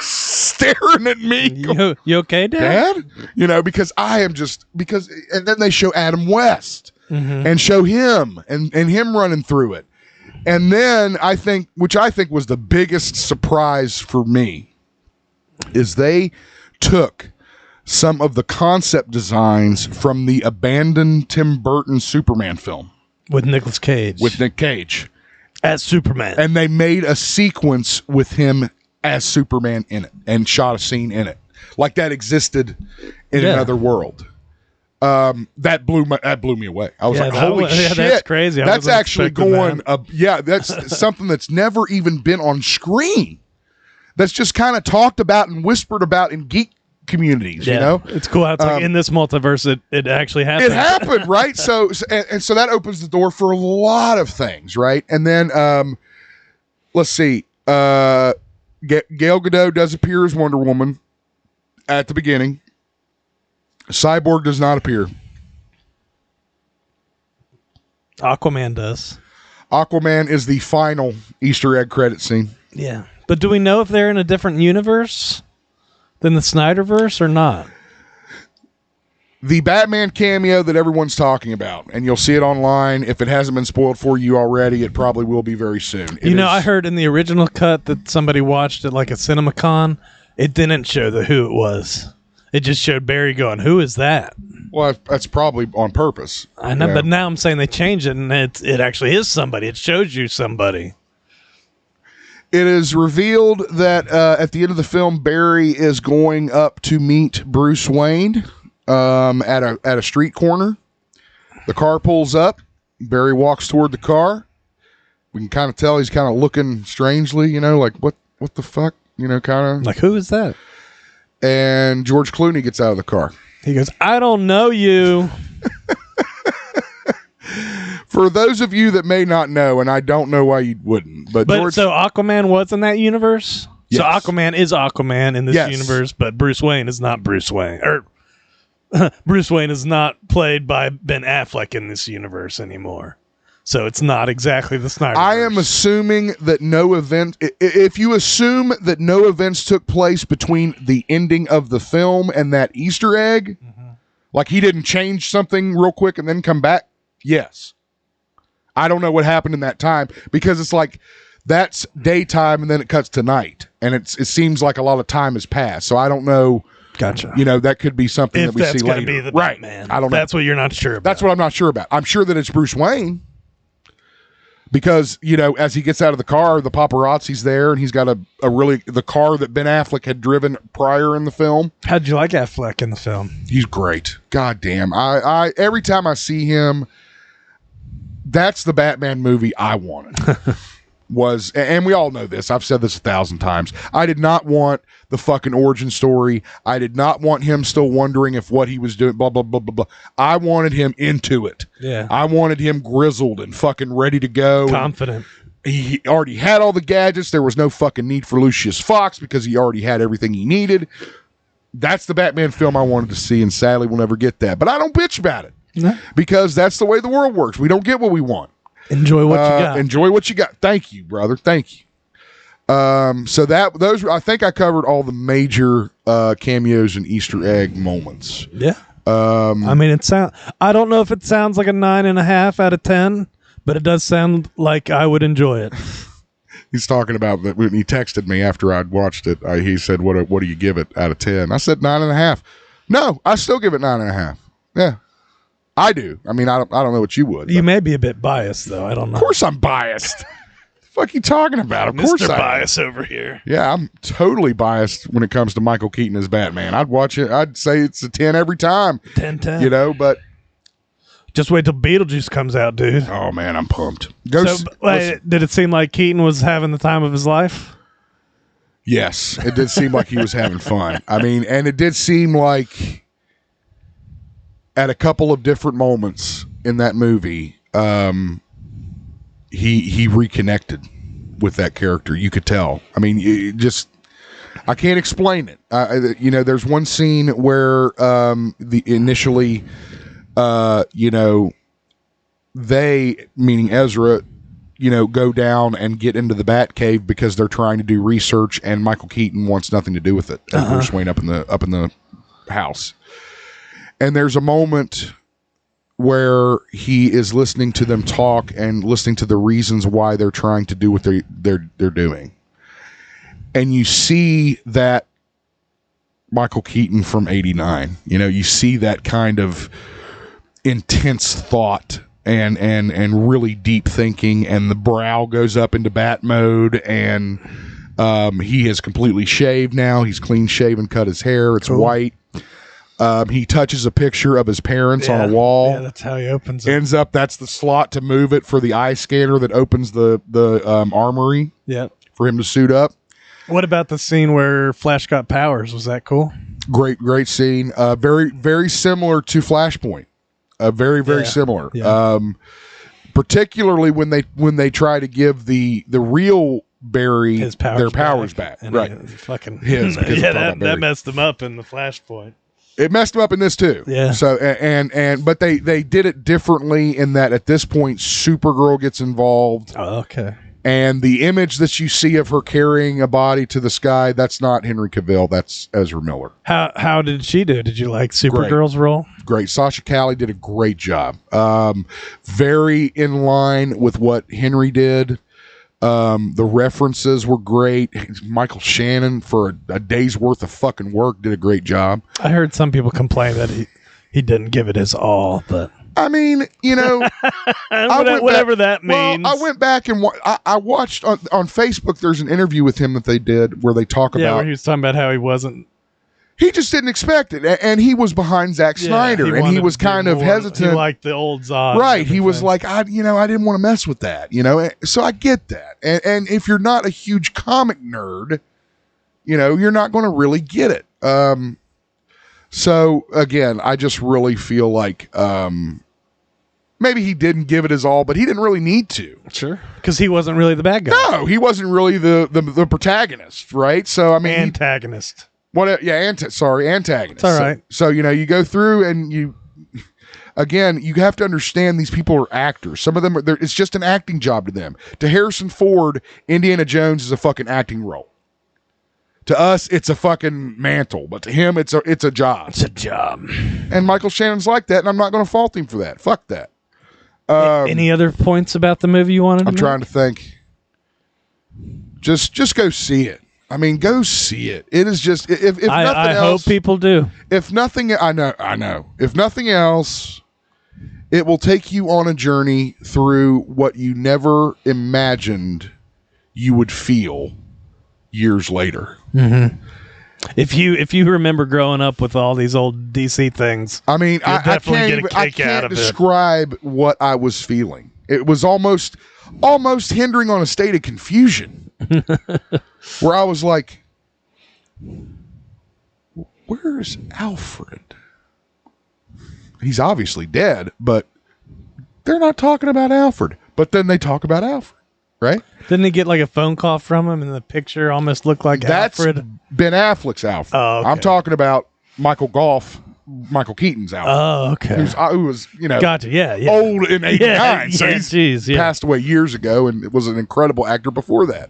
staring at me. You okay, Dad? Because I am and then they show Adam West and show him and him running through it. And then which I think was the biggest surprise for me, is they took some of the concept designs from the abandoned Tim Burton Superman film. With Nicolas Cage. With Nick Cage. As Superman. And they made a sequence with him as Superman in it and shot a scene in it. like that existed in another world. That blew me away. I was like, holy shit, that's crazy. That's actually going that's something that's never even been on screen. That's just kind of talked about and whispered about in geek communities, you know? It's cool how it's like in this multiverse it actually happened. It happened, right? So that opens the door for a lot of things, right? And then let's see. Gal Gadot does appear as Wonder Woman at the beginning. Cyborg does not appear. Aquaman does. Aquaman is the final Easter egg credit scene. Yeah. But do we know if they're in a different universe than the Snyderverse or not? The Batman cameo that everyone's talking about, and you'll see it online. If it hasn't been spoiled for you already, it probably will be very soon. I heard in the original cut that somebody watched it like a CinemaCon, it didn't show who it was. It just showed Barry going, "Who is that?" Well, that's probably on purpose. I know, but now I'm saying they changed it, and it actually is somebody. It shows you somebody. It is revealed that at the end of the film, Barry is going up to meet Bruce Wayne at a street corner. The car pulls up. Barry walks toward the car. We can kind of tell he's kind of looking strangely, like what the fuck, kind of like, who is that? And George Clooney gets out of the car. He goes, "I don't know you." For those of you that may not know, and I don't know why you wouldn't, but so Aquaman was in that universe? Yes. So Aquaman is Aquaman in this universe, but Bruce Wayne is not Bruce Wayne. Or Bruce Wayne is not played by Ben Affleck in this universe anymore. So it's not exactly the Snyderverse. I am assuming that if you assume that no events took place between the ending of the film and that Easter egg, like he didn't change something real quick and then come back, yes. I don't know what happened in that time, because it's like that's daytime and then it cuts to night, and it seems like a lot of time has passed. So I don't know. Gotcha. That could be something that we see later. Be the right? Batman. I don't know. That's what you're not sure about. That's what I'm not sure about. I'm sure that it's Bruce Wayne, because as he gets out of the car, the paparazzi's there, and he's got the car that Ben Affleck had driven prior in the film. How'd you like Affleck in the film? He's great. God damn. I every time I see him. That's the Batman movie I wanted. And we all know this. I've said this 1,000 times. I did not want the fucking origin story. I did not want him still wondering if what he was doing, blah, blah, blah, blah, blah. I wanted him into it. Yeah. I wanted him grizzled and fucking ready to go. Confident. He already had all the gadgets. There was no fucking need for Lucius Fox because he already had everything he needed. That's the Batman film I wanted to see, and sadly we'll never get that. But I don't bitch about it. No. Because that's the way the world works. We don't get what we want. Enjoy what you got. Enjoy what you got. Thank you, brother. Thank you. So those I think I covered all the major cameos and Easter egg moments. Yeah. I mean, I don't know if it sounds like a 9.5 out of 10, but it does sound like I would enjoy it. He's talking about that when he texted me after I'd watched it. He said, "What do you give it out of 10?" I said 9.5. No, I still give it 9.5. Yeah. I do. I mean, I don't know what you would. You may be a bit biased, though. I don't know. Of course I'm biased. The fuck you talking about? Of course Mr. Bias over here. Yeah, I'm totally biased when it comes to Michael Keaton as Batman. I'd watch it. I'd say it's a 10 every time. 10. But just wait till Beetlejuice comes out, dude. Oh, man, I'm pumped. Did it seem like Keaton was having the time of his life? Yes, it did seem like he was having fun. I mean, and it did seem like at a couple of different moments in that movie, he reconnected with that character. You could tell. I mean, I can't explain it. There's one scene where initially, they, meaning Ezra, go down and get into the Batcave because they're trying to do research, and Michael Keaton wants nothing to do with it. Bruce Wayne up in the house. And there's a moment where he is listening to them talk and listening to the reasons why they're trying to do what they're doing. And you see that Michael Keaton from '89. You see that kind of intense thought and really deep thinking, and the brow goes up into bat mode, and He has completely shaved now. He's clean shaven, cut his hair. It's white. He touches a picture of his parents on a wall. Yeah, that's how he opens it. Ends up, that's the slot to move it for the eye scanner that opens the armory for him to suit up. What about the scene where Flash got powers? Was that cool? Great scene. Very, very similar to Flashpoint. Very similar. Yeah. Particularly when they try to give the real Barry their powers back. Right. Fucking that messed him up in the Flashpoint. It messed him up in this too. Yeah. So but they did it differently in that at this point Supergirl gets involved. Oh, okay. And the image that you see of her carrying a body to the sky, that's not Henry Cavill, that's Ezra Miller. How did she do? Did you like Supergirl's role? Great. Sasha Calle did a great job. Very in line with what Henry did. The references were great. Michael Shannon, for a day's worth of fucking work, did a great job. I heard some people complain that he didn't give it his all, but I mean, whatever that means. Well, I went back and I watched on Facebook. There's an interview with him that they did where they talk about where he was talking about how he wasn't. He just didn't expect it, and he was behind Zack Snyder, and he was kind of hesitant. He liked the old Zod, right? He was like, I didn't want to mess with that, So I get that, and if you're not a huge comic nerd, you're not going to really get it. So again, I just really feel like maybe he didn't give it his all, but he didn't really need to. Sure, because he wasn't really the bad guy. No, he wasn't really the protagonist, right? So I mean, antagonist. Antagonist. It's all right. So you go through and you have to understand these people are actors. Some of them it's just an acting job to them. To Harrison Ford, Indiana Jones is a fucking acting role. To us, it's a fucking mantle, but to him, it's a job. It's a job. And Michael Shannon's like that, and I'm not going to fault him for that. Fuck that. Any other points about the movie you wanted to I'm trying to think. Just go see it. I mean, go see it. It is just if nothing else. I hope people do. If nothing, I know. If nothing else, it will take you on a journey through what you never imagined you would feel years later. Mm-hmm. If you remember growing up with all these old DC things, I mean, I can't describe what I was feeling. It was almost hindering on a state of confusion. Where I was like, where's Alfred? He's obviously dead, but they're not talking about Alfred. But then they talk about Alfred, right? Didn't he get like a phone call from him and the picture almost looked like Alfred? That's Ben Affleck's Alfred. Oh, okay. I'm talking about Michael Keaton's Alfred. Oh, okay. Who was gotcha. Yeah. Old in 89. So he's passed away years ago and was an incredible actor before that.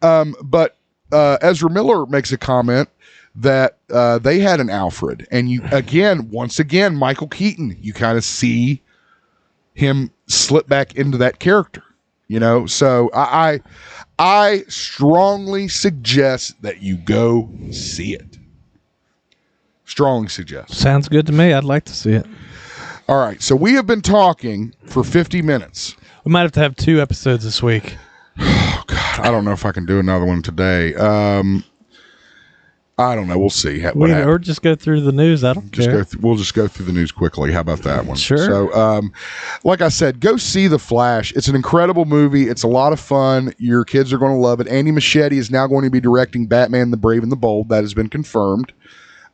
But Ezra Miller makes a comment that they had an Alfred, and once again, Michael Keaton, you kind of see him slip back into that character, So I strongly suggest that you go see it. Strongly suggest. Sounds good to me. I'd like to see it. All right, so we have been talking for 50 minutes. We might have to have 2 episodes this week. Oh, God, I don't know if I can do another one today. I don't know. We'll see. Or just go through the news. I don't care. We'll just go through the news quickly. How about that one? Sure. So, like I said, go see The Flash. It's an incredible movie. It's a lot of fun. Your kids are going to love it. Andy Muschietti is now going to be directing Batman the Brave and the Bold. That has been confirmed.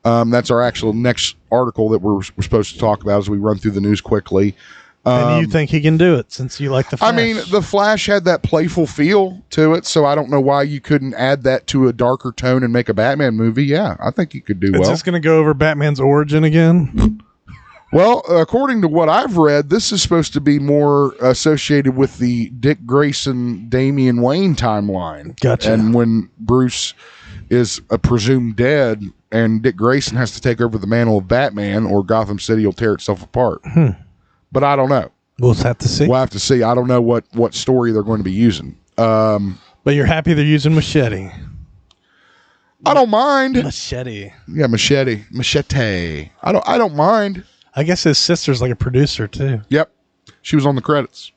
That's our actual next article that we're supposed to talk about as we run through the news quickly. And you think he can do it since you like The Flash? I mean, The Flash had that playful feel to it, so I don't know why you couldn't add that to a darker tone and make a Batman movie. Yeah, I think he could do well. Is this going to go over Batman's origin again? Well, according to what I've read, this is supposed to be more associated with the Dick Grayson, Damian Wayne timeline. Gotcha. And when Bruce is presumed dead and Dick Grayson has to take over the mantle of Batman, or Gotham City will tear itself apart. But I don't know. We'll have to see. We'll have to see. I don't know what story they're going to be using. But you're happy they're using Machete. I don't mind. Machete. Yeah, Machete. I don't mind. I guess his sister's like a producer too. Yep. She was on the credits.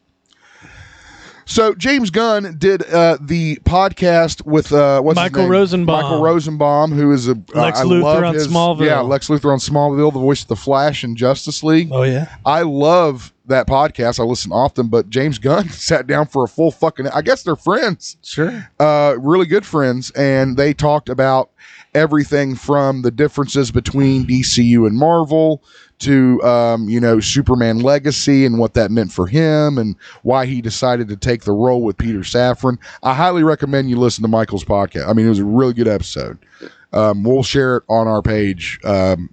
So James Gunn did the podcast with what's Michael his name? Rosenbaum. Michael Rosenbaum, who is a Lex I Luthor love on his, Smallville. Yeah, Lex Luthor on Smallville, the voice of the Flash and Justice League. Oh yeah. I love that podcast. I listen often, but James Gunn sat down for a full fucking. I guess they're friends. Sure. Really good friends, and they talked about everything from the differences between DCU and Marvel to Superman Legacy and what that meant for him and why he decided to take the role with Peter Safran. I highly recommend you listen to Michael's podcast. I mean, it was a really good episode. We'll share it on our page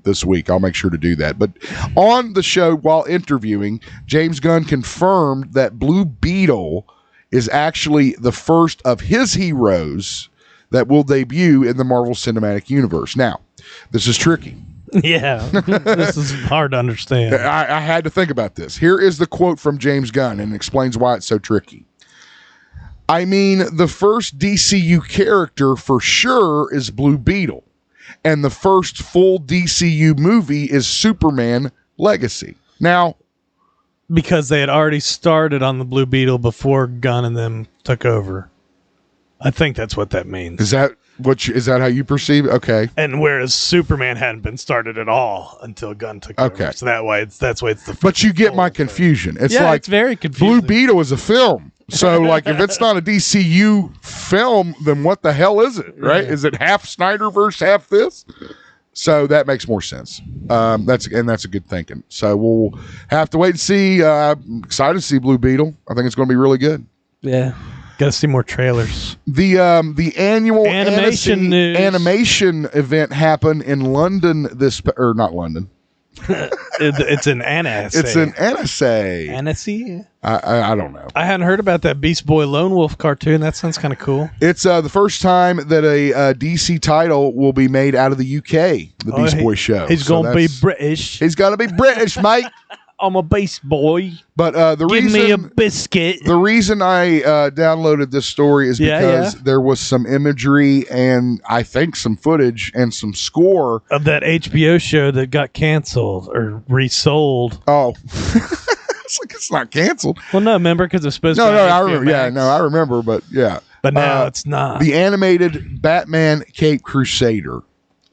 this week. I'll make sure to do that. But on the show, while interviewing, James Gunn confirmed that Blue Beetle is actually the first of his heroes that will debut in the Marvel Cinematic Universe. Now, this is tricky. Yeah, this is hard to understand. I had to think about this. Here is the quote from James Gunn, and it explains why it's so tricky. I mean, the first DCU character for sure is Blue Beetle, and the first full DCU movie is Superman Legacy. Now, because they had already started on the Blue Beetle before Gunn and them took over. I think that's what that means. is that how you perceive it? Okay. And whereas Superman hadn't been started at all until Gunn took over. So that's why it's the first. But you get my confusion. It's like it's very confusing. Blue Beetle is a film. So like if it's not a DCU film, then what the hell is it? Right? Yeah. Is it half Snyderverse, half this? So that makes more sense. That's a good thinking. So we'll have to wait and see. I'm excited to see Blue Beetle. I think it's going to be really good. Yeah. Got to see more trailers. The annual Animation news. animation event happened in London not London. It's an Annecy. It's an Annecy. Annecy? I don't know. I hadn't heard about that Beast Boy Lone Wolf cartoon. That sounds kind of cool. It's the first time that a DC title will be made out of the UK, the Beast Boy show. He's going to be British. He's got to be British, mate. I'm a Beast Boy. But Give me a biscuit. The reason I downloaded this story is because there was some imagery and I think some footage and some score of that HBO show that got canceled or resold. Oh. It's like it's not canceled. Well, no, remember because it's supposed to be I remember. Yeah, no, I remember, but yeah. But now it's not. The animated Batman Cape Crusader.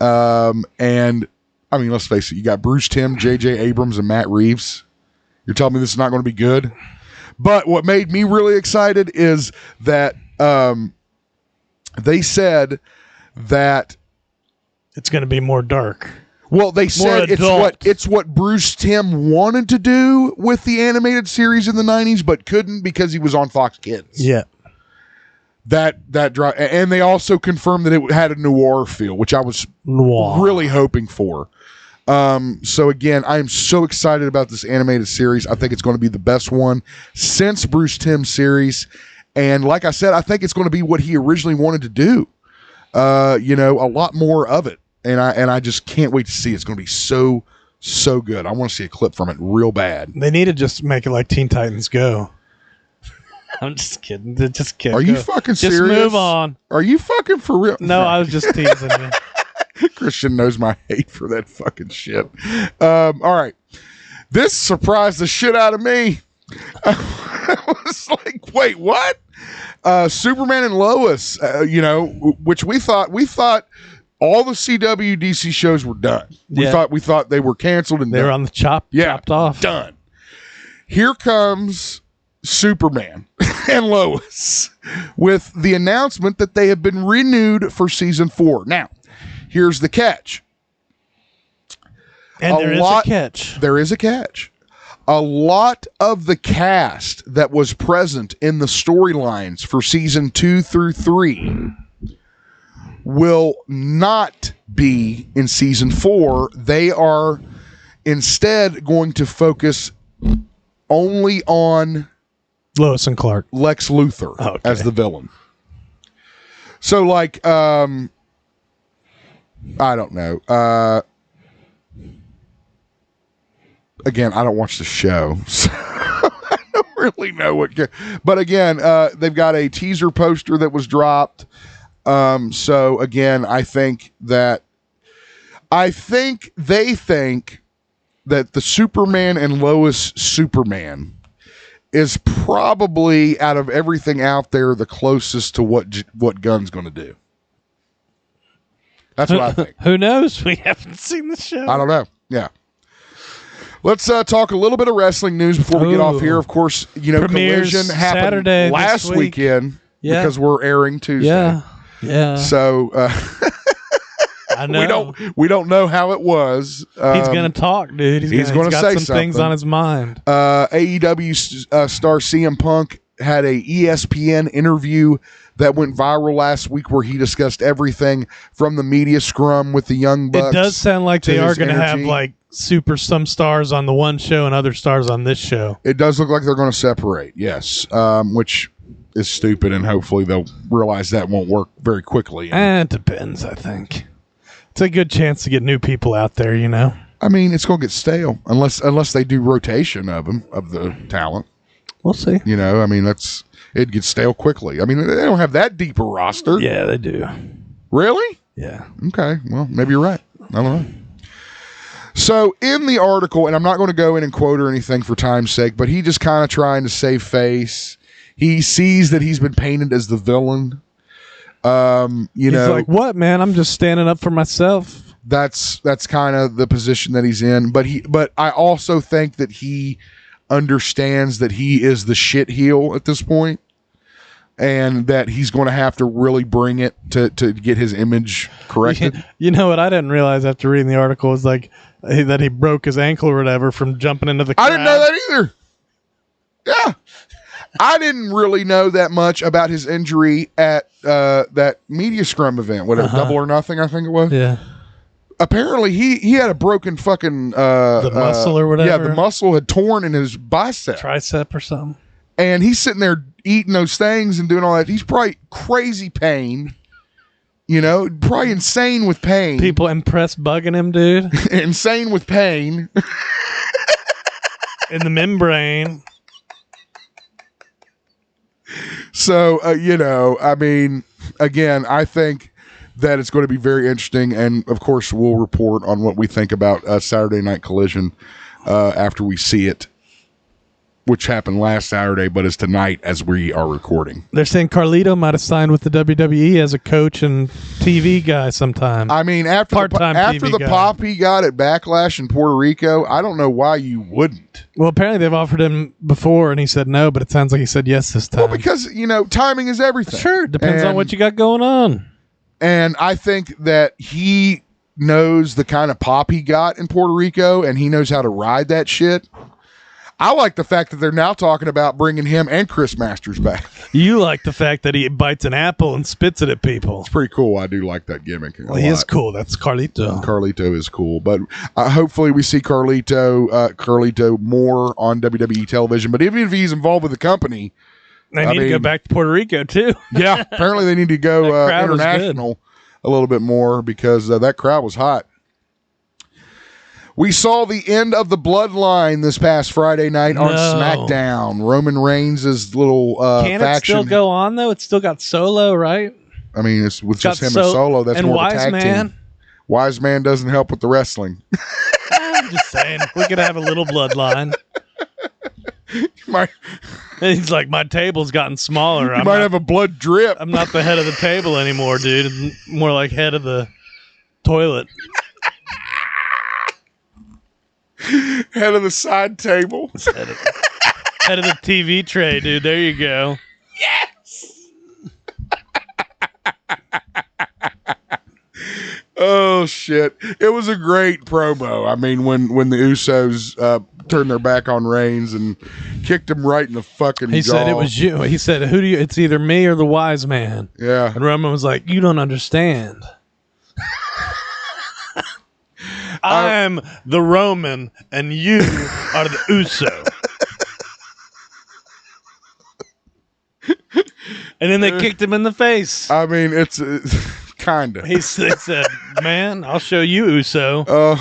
And I mean, let's face it, you got Bruce Timm, J.J. Abrams, and Matt Reeves. You're telling me this is not going to be good? But what made me really excited is that they said that it's going to be more dark. Well, they said it's what Bruce Timm wanted to do with the animated series in the 90s, but couldn't because he was on Fox Kids. Yeah. And they also confirmed that it had a noir feel, which I was really hoping for. So again, I am so excited about this animated series. I think it's going to be the best one since Bruce Timm's series. And like I said, I think it's going to be what he originally wanted to do. A lot more of it. And I just can't wait to see it. It's going to be so good. I want to see a clip from it real bad. They need to just make it like Teen Titans Go. I'm just kidding. Just kidding. Are you fucking serious? Just move on. Are you fucking for real? No, I was just teasing you. Christian knows my hate for that fucking shit. All right. This surprised the shit out of me. I was like, wait, what? Superman and Lois, which we thought all the CW DC shows were done. We thought they were canceled and they were on the chopped off. Done. Here comes Superman and Lois with the announcement that they have been renewed for season 4. Now, here's the catch. And there is a catch. There is a catch. A lot of the cast that was present in the storylines for season 2 through 3 will not be in season 4. They are instead going to focus only on Lois and Clark, Lex Luthor as the villain. So, like, I don't know. Again, I don't watch the show, so I don't really know what. But again, they've got a teaser poster that was dropped. So again, I think they think that the Superman and Lois Superman is probably, out of everything out there, the closest to what Gunn's going to do. That's what I think. Who knows? We haven't seen the show. I don't know. Yeah. Let's talk a little bit of wrestling news before we get off here. Of course, Premieres Collision happened Saturday last weekend because we're airing Tuesday. Yeah. So I know. we don't know how it was. He's gonna talk, dude. He's gonna say some things on his mind. AEW star CM Punk had a ESPN interview that went viral last week where he discussed everything from the media scrum with the Young Bucks. It does sound like they are going to have like some stars on the one show and other stars on this show. It does look like they're going to separate, yes, which is stupid, and hopefully they'll realize that won't work very quickly. It depends, I think. It's a good chance to get new people out there, I mean, it's going to get stale unless they do rotation of the talent. We'll see. I mean, it gets stale quickly. I mean, they don't have that deep a roster. Yeah, they do. Really? Yeah. Okay. Well, maybe you're right. I don't know. So in the article, and I'm not going to go in and quote or anything for time's sake, but he just kind of trying to save face. He sees that he's been painted as the villain. He's like, what, man? I'm just standing up for myself. That's kind of the position that he's in. But I also think that he understands that he is the shit heel at this point, and that he's going to have to really bring it to get his image corrected. You know what I didn't realize after reading the article was like that he broke his ankle or whatever from jumping into the crowd. I didn't know that either. Yeah. I didn't really know that much about his injury at that media scrum event, whatever, Double or Nothing, I think it was. Yeah. Apparently, he had a broken fucking the muscle or whatever. Yeah, the muscle had torn in his bicep, tricep or something. And he's sitting there eating those things and doing all that. He's probably crazy pain, probably insane with pain. People impressed bugging him, dude. Insane with pain in the membrane. So I mean, again, I think that it's going to be very interesting, and of course we'll report on what we think about Saturday Night Collision after we see it, which happened last Saturday but is tonight as we are recording. They're saying Carlito might have signed with the WWE as a coach and TV guy sometime. I mean, after the pop he got at Backlash in Puerto Rico, I don't know why you wouldn't. Well, apparently they've offered him before and he said no, but it sounds like he said yes this time. Well, because timing is everything. Sure, depends on what you got going on. And I think that he knows the kind of pop he got in Puerto Rico, and he knows how to ride that shit. I like the fact that they're now talking about bringing him and Chris Masters back. You like the fact that he bites an apple and spits it at people. It's pretty cool. I do like that gimmick. Well, he is cool. That's Carlito. Carlito is cool. But hopefully we see Carlito more on WWE television. But even if he's involved with the company, they need to go back to Puerto Rico, too. Yeah, apparently they need to go international a little bit more because that crowd was hot. We saw the end of the Bloodline this past Friday night on SmackDown. Roman Reigns' little faction. Can it still go on, though? It's still got Solo, right? I mean, it's with just him and Solo. That's more of a tag team. Wise Man doesn't help with the wrestling. I'm just saying. We could have a little Bloodline. He's like, my table's gotten smaller. You might have a blood drip. I'm not the head of the table anymore, dude. I'm more like head of the toilet. Head of the side table. Head of the TV tray, dude. There you go. Yes. Oh shit! It was a great promo. I mean, when the Usos turned their back on Reigns and kicked him right in the fucking jaw. He said it was you. He said, "Who do you? It's either me or the Wise Man." Yeah. And Roman was like, "You don't understand. I'm the Roman, and you are the Uso." And then they kicked him in the face. I mean, it's kind of. He said, "Man, I'll show you, Uso."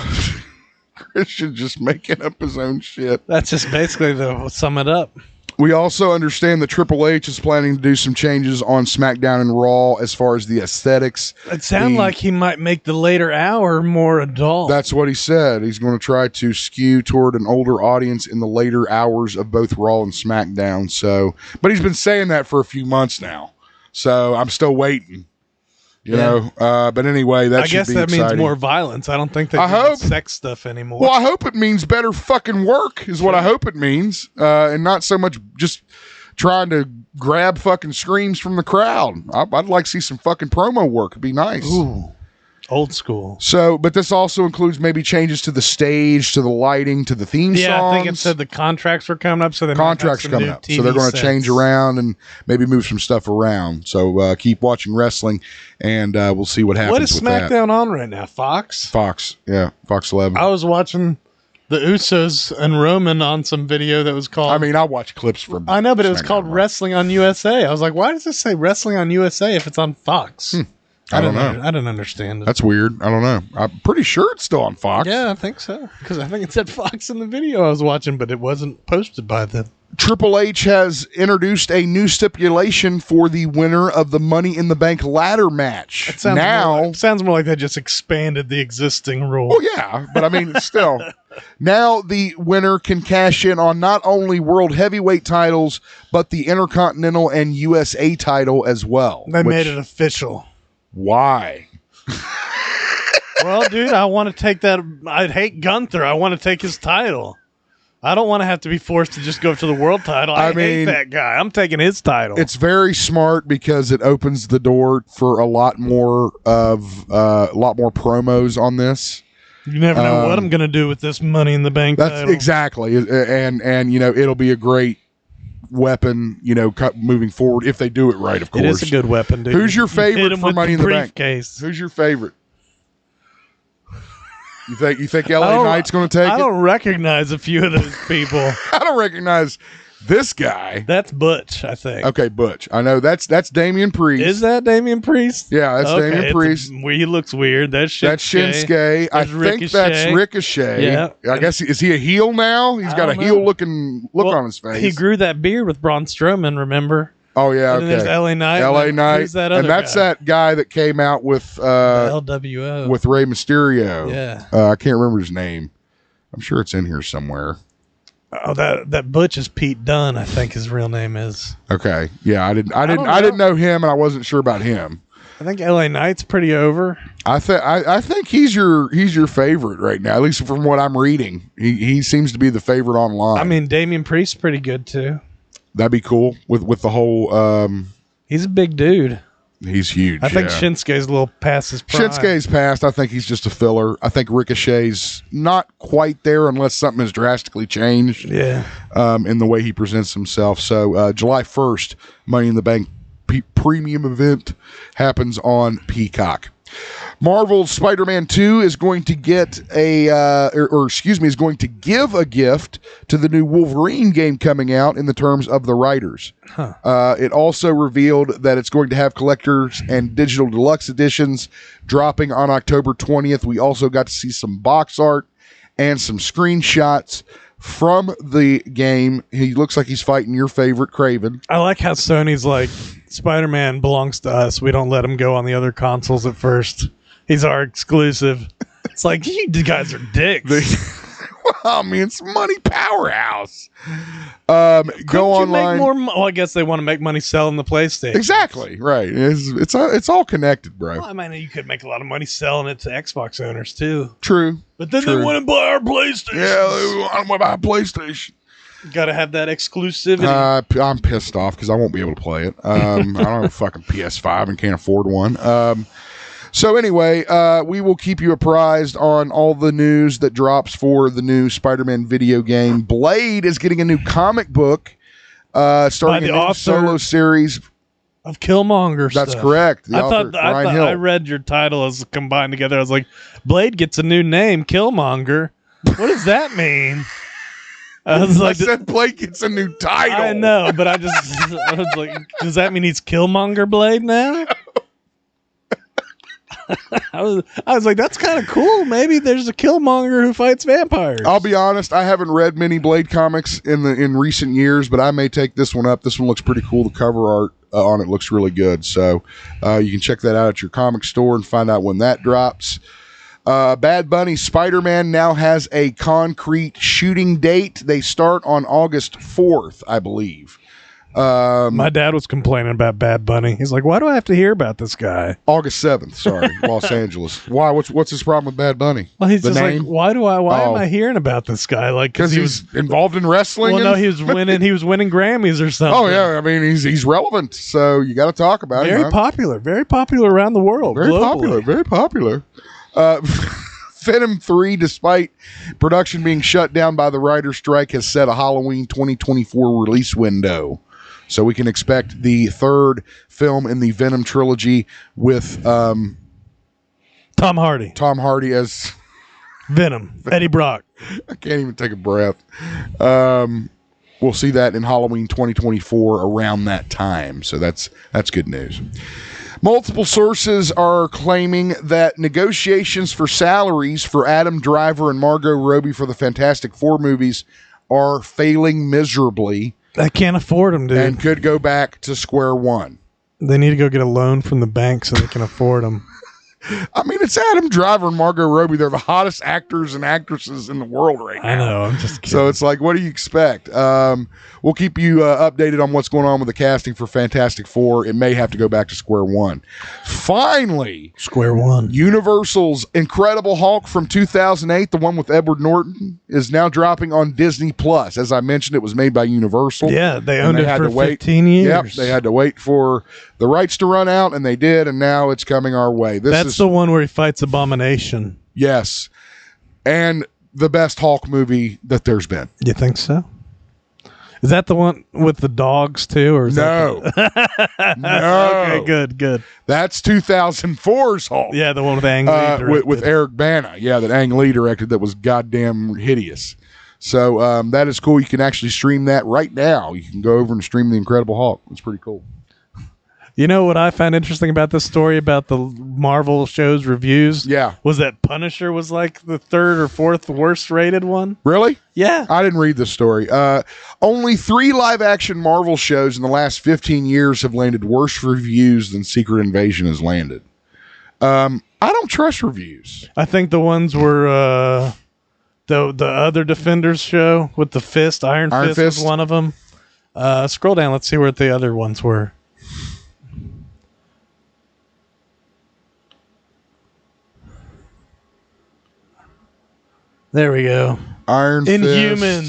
Christian just making up his own shit. That's just basically to sum it up. We also understand that Triple H is planning to do some changes on SmackDown and Raw as far as the aesthetics. It sounds like he might make the later hour more adult. That's what he said. He's going to try to skew toward an older audience in the later hours of both Raw and SmackDown. So, but he's been saying that for a few months now. So I'm still waiting. You know, but anyway, I guess that exciting. Means more violence. I don't think they do sex stuff anymore. Well, I hope it means better fucking work is what I hope it means, and not so much just trying to grab fucking screams from the crowd. I'd like to see some fucking promo work. It'd be nice. Ooh. Old school. So, but this also includes maybe changes to the stage, to the lighting, to the theme songs. Yeah, I think it said the contracts were coming up, so they contracts coming up, so they're going to change around and maybe move some stuff around. So keep watching wrestling, and we'll see what happens. What is SmackDown on right now? Fox. Fox 11. I was watching the Usos and Roman on some video that was called. I mean, I watch clips from. I know, but it was called Wrestling on USA. I was like, why does this say Wrestling on USA if it's on Fox? I don't know. I didn't understand it. That's weird. I don't know. I'm pretty sure it's still on Fox. Yeah, I think so. Because I think it said Fox in the video I was watching, but it wasn't posted by them. Triple H has introduced a new stipulation for the winner of the Money in the Bank ladder match. It sounds more like they just expanded the existing rule. Well, yeah, but I mean, still. Now the winner can cash in on not only World Heavyweight titles, but the Intercontinental and USA title as well. They made it official. Why? Well, dude, I want to take that. I'd hate Gunther. I want to take his title. I don't want to have to be forced to just go to the world title. I hate that guy. I'm taking his title. It's very smart because it opens the door for a lot more promos on this. You never know what I'm going to do with this Money in the Bank title. That's exactly. And you know, it'll be a great weapon, you know, moving forward if they do it right, of course. It is a good weapon, dude. Who's your favorite for Money in the Bank? Briefcase. Who's your favorite? You think LA Knight's going to take it? I don't recognize a few of those people. I don't recognize this guy. That's Butch, I think. Okay, Butch. I know that's Damian Priest. Is that Damian Priest? Yeah, that's Damian Priest. He looks weird. That's Shinsuke. I think that's Ricochet. Yeah. I guess is he a heel now? He's got a heel looking look on his face. He grew that beard with Braun Strowman, remember? Oh yeah, and okay. There's LA Knight. LA Knight. Who's that other and that's guy? That guy that came out with LWO with Rey Mysterio. Yeah. I can't remember his name. I'm sure it's in here somewhere. Oh, that Butch is Pete Dunne, I think his real name is. Okay. Yeah, I didn't know him, and I wasn't sure about him. I think LA Knight's pretty over. I think he's your favorite right now, at least from what I'm reading. He seems to be the favorite online. I mean, Damian Priest's pretty good too. That'd be cool with the whole. He's a big dude. He's huge. I think Shinsuke's a little past his prime. Shinsuke's past. I think he's just a filler. I think Ricochet's not quite there unless something has drastically changed. Yeah. In the way he presents himself. So July 1st, Money in the Bank premium event happens on Peacock. Marvel's Spider-Man 2 is going to get is going to give a gift to the new Wolverine game coming out in the terms of the writers. It also revealed that it's going to have collectors and digital deluxe editions dropping on October 20th. We also got to see some box art and some screenshots from the game. He looks like he's fighting your favorite, Kraven. I like how Sony's like, Spider-Man belongs to us. We don't let him go on the other consoles at first. He's our exclusive. It's like, you guys are dicks. Well, I mean, it's money powerhouse. Go online. Well, I guess they want to make money selling the PlayStation. Exactly, right. It's all connected, bro. Well, I mean, you could make a lot of money selling it to Xbox owners, too. True. But then they want to buy our PlayStation. Yeah, they want to buy a PlayStation. Got to have that exclusivity. I'm pissed off because I won't be able to play it. I don't have a fucking PS5 and can't afford one. So anyway, we will keep you apprised on all the news that drops for the new Spider-Man video game. Blade is getting a new comic book, starting a new solo series of Killmonger. That's correct. I read your title as combined together. I was like, Blade gets a new name, Killmonger. What does that mean? I said Blade gets a new title. I know, but I was like, does that mean he's Killmonger Blade now? I was like, that's kind of cool. Maybe there's a Killmonger who fights vampires. I'll be honest, I haven't read many Blade comics in recent years, but I may take this one up. This one looks pretty cool. The cover art on it looks really good. So you can check that out at your comic store and find out when that drops. Bad Bunny Spider-Man now has a concrete shooting date. They start on August 4th, I believe. My dad was complaining about Bad Bunny. He's like, why do I have to hear about this guy? August 7th, sorry, Los Angeles. Why? What's his problem with Bad Bunny? Well, he's The just name? like, why am I hearing about this guy? Like, Because he's involved in wrestling. Well, no, he was winning Grammys or something. Oh yeah, I mean he's relevant, so you got to talk about him. Very popular around the world. Very globally. popular. Venom 3, despite production being shut down by the writer's strike, has set a Halloween 2024 release window. So we can expect the third film in the Venom trilogy with Tom Hardy as Venom. Eddie Brock. I can't even take a breath. We'll see that in Halloween 2024 around that time. So that's good news. Multiple sources are claiming that negotiations for salaries for Adam Driver and Margot Robbie for the Fantastic Four movies are failing miserably. I can't afford them, dude. And could go back to square one. They need to go get a loan from the bank so they can afford them. I mean, it's Adam Driver and Margot Robbie. They're the hottest actors and actresses in the world right now. I know. I'm just kidding. So it's like, what do you expect? We'll keep you updated on what's going on with the casting for Fantastic Four. It may have to go back to square one. Finally, square one. Universal's Incredible Hulk from 2008, the one with Edward Norton, is now dropping on Disney Plus. As I mentioned, it was made by Universal. Yeah, they owned it for 15 years. Yep, they had to wait for the rights to run out, and they did, and now it's coming our way. That's the one where he fights Abomination. Yes, and the best Hulk movie that there's been. You think so? Is that the one with the dogs too, or is no? No. Okay, good. That's 2004's Hulk. Yeah, the one with Ang Lee with Eric Bana. Yeah, that Ang Lee directed. That was goddamn hideous. So that is cool. You can actually stream that right now. You can go over and stream the Incredible Hulk. It's pretty cool. You know what I found interesting about this story about the Marvel show's reviews? Yeah. Was that Punisher was like the third or fourth worst rated one? Really? Yeah. I didn't read this story. Only 3 live-action Marvel shows in the last 15 years have landed worse reviews than Secret Invasion has landed. I don't trust reviews. I think the ones were the other Defenders show with the Fist. Iron Fist was one of them. Scroll down. Let's see what the other ones were. There we go. Iron Fist.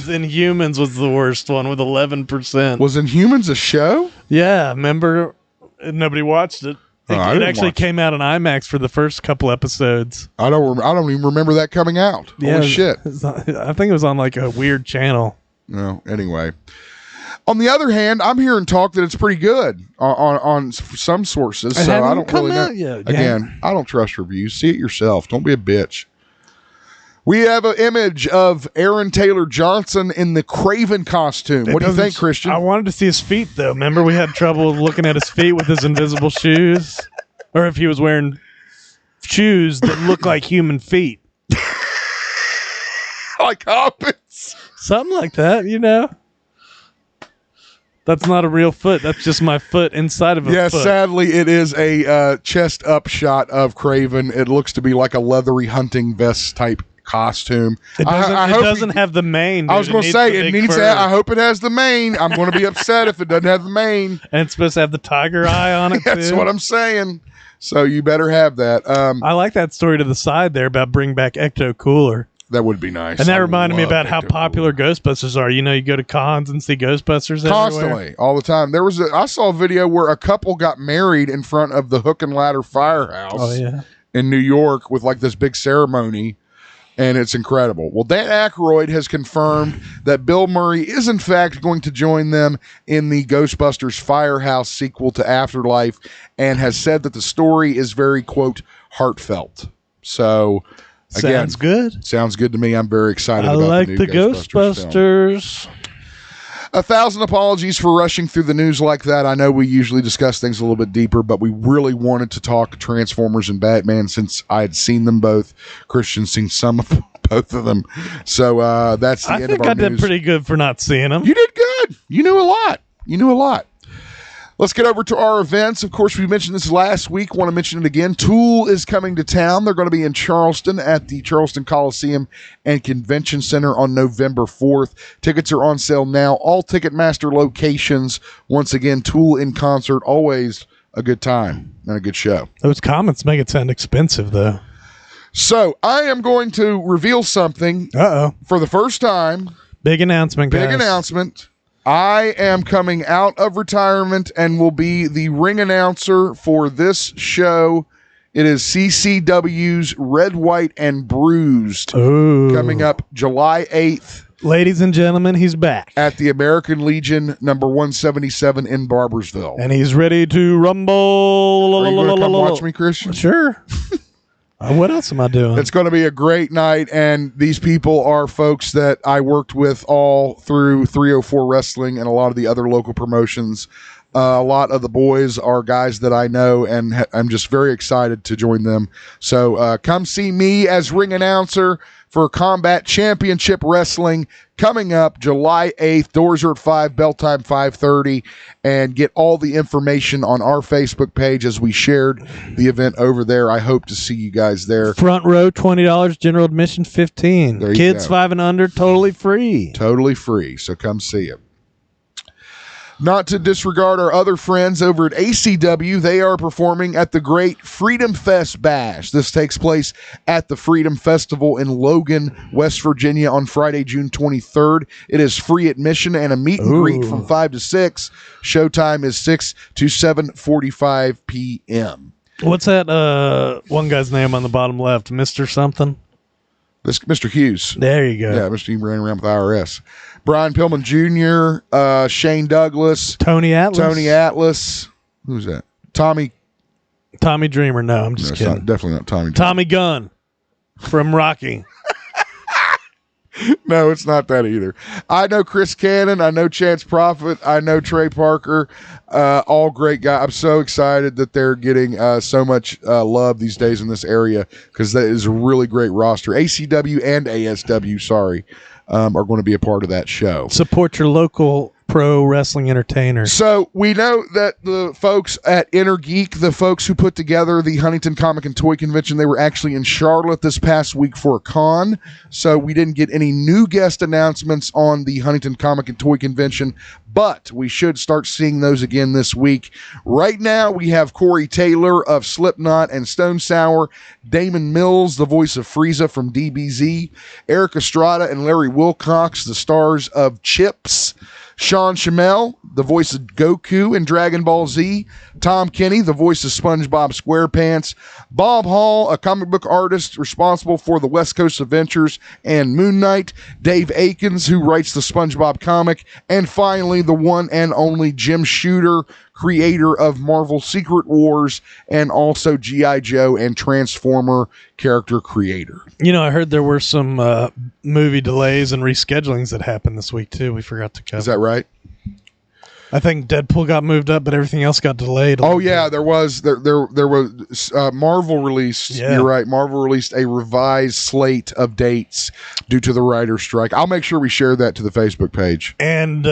Inhumans was the worst one with 11%. Was Inhumans a show? Yeah, remember? Nobody watched it. It actually came out on IMAX for the first couple episodes. I don't even remember that coming out. Yeah, holy shit! I think it was on like a weird channel. No, anyway. On the other hand, I'm hearing talk that it's pretty good on some sources. So I don't really know. Again, I don't trust reviews. See it yourself. Don't be a bitch. We have an image of Aaron Taylor Johnson in the Kraven costume. What do you think, Christian? I wanted to see his feet, though. Remember, we had trouble looking at his feet with his invisible shoes? Or if he was wearing shoes that look like human feet. Like hobbits. Something like that, you know? That's not a real foot. That's just my foot inside of a foot. Yeah, sadly, it is a chest-up shot of Kraven. It looks to be like a leathery hunting vest type costume. It doesn't have the mane. Dude. I was going to say it needs. I hope it has the mane. I'm going to be upset if it doesn't have the mane. And it's supposed to have the tiger eye on it. That's too. what I'm saying. So you better have that. I like that story to the side there about bring back Ecto Cooler. That would be nice. And that reminded me about how popular Ghostbusters are. You know, you go to cons and see Ghostbusters constantly, everywhere. all the time. I saw a video where a couple got married in front of the Hook and Ladder Firehouse in New York with like this big ceremony. And it's incredible. Well, Dan Aykroyd has confirmed that Bill Murray is in fact going to join them in the Ghostbusters Firehouse sequel to Afterlife, and has said that the story is very, quote, heartfelt. So, again, sounds good. Sounds good to me. I'm very excited about the the new Ghostbusters. 1,000 apologies for rushing through the news like that. I know we usually discuss things a little bit deeper, but we really wanted to talk Transformers and Batman since I had seen them both. Christian's seen some of both of them. So that's the end of our news. I think I did pretty good for not seeing them. You did good. You knew a lot. Let's get over to our events. Of course, we mentioned this last week. Want to mention it again. Tool is coming to town. They're going to be in Charleston at the Charleston Coliseum and Convention Center on November 4th. Tickets are on sale now. All Ticketmaster locations. Once again, Tool in concert. Always a good time and a good show. Those comments make it sound expensive, though. So, I am going to reveal something for the first time. Big announcement, guys. Big announcement. I am coming out of retirement and will be the ring announcer for this show. It is CCW's Red, White, and Bruised coming up July 8th. Ladies and gentlemen, he's back. At the American Legion, number 177 in Barbersville. And he's ready to rumble. Are you going to come watch me, Christian? Sure. What else am I doing? It's going to be a great night, and these people are folks that I worked with all through 304 Wrestling and a lot of the other local promotions. A lot of the boys are guys that I know, and I'm just very excited to join them. So come see me as ring announcer for Combat Championship Wrestling coming up July 8th. Doors are at 5, bell time 5:30, and get all the information on our Facebook page as we shared the event over there. I hope to see you guys there. Front row, $20, general admission, $15. Kids 5 and under, totally free. Totally free, so come see it. Not to disregard our other friends over at ACW, they are performing at the Great Freedom Fest Bash. This takes place at the Freedom Festival in Logan, West Virginia on Friday, June 23rd. It is free admission and a meet and greet from 5 to 6. Showtime is 6 to 7:45 p.m. What's that one guy's name on the bottom left? Mr. something? This Mr. Hughes. There you go. Yeah, Mr. Hughes ran around with IRS. Brian Pillman Jr., Shane Douglas. Tony Atlas. Who's that? Tommy Dreamer. No, I'm just kidding. Definitely not Tommy Dreamer. Tommy Gunn from Rocky. No, it's not that either. I know Chris Cannon. I know Chance Prophet. I know Trey Parker. All great guys. I'm so excited that they're getting so much love these days in this area because that is a really great roster. ACW and ASW, are going to be a part of that show. Support your local pro wrestling entertainer. So we know that the folks at Inner Geek, the folks who put together the Huntington Comic and Toy Convention, they were actually in Charlotte this past week for a con. So we didn't get any new guest announcements on the Huntington Comic and Toy Convention, but we should start seeing those again this week. Right now, we have Corey Taylor of Slipknot and Stone Sour, Damon Mills, the voice of Frieza from DBZ, Eric Estrada and Larry Wilcox, the stars of Chips, Sean Shamel, the voice of Goku in Dragon Ball Z, Tom Kenny, the voice of SpongeBob SquarePants, Bob Hall, a comic book artist responsible for the West Coast Adventures and Moon Knight, Dave Akins, who writes the SpongeBob comic, and finally the one and only Jim Shooter, creator of Marvel Secret Wars and also G.I. Joe and Transformer character creator. You know, I heard there were some movie delays and reschedulings that happened this week too. We forgot to cover. Is that right? I think Deadpool got moved up, but everything else got delayed. Oh yeah, there was Marvel released. Yeah. You're right. Marvel released a revised slate of dates due to the writer's strike. I'll make sure we share that to the Facebook page. And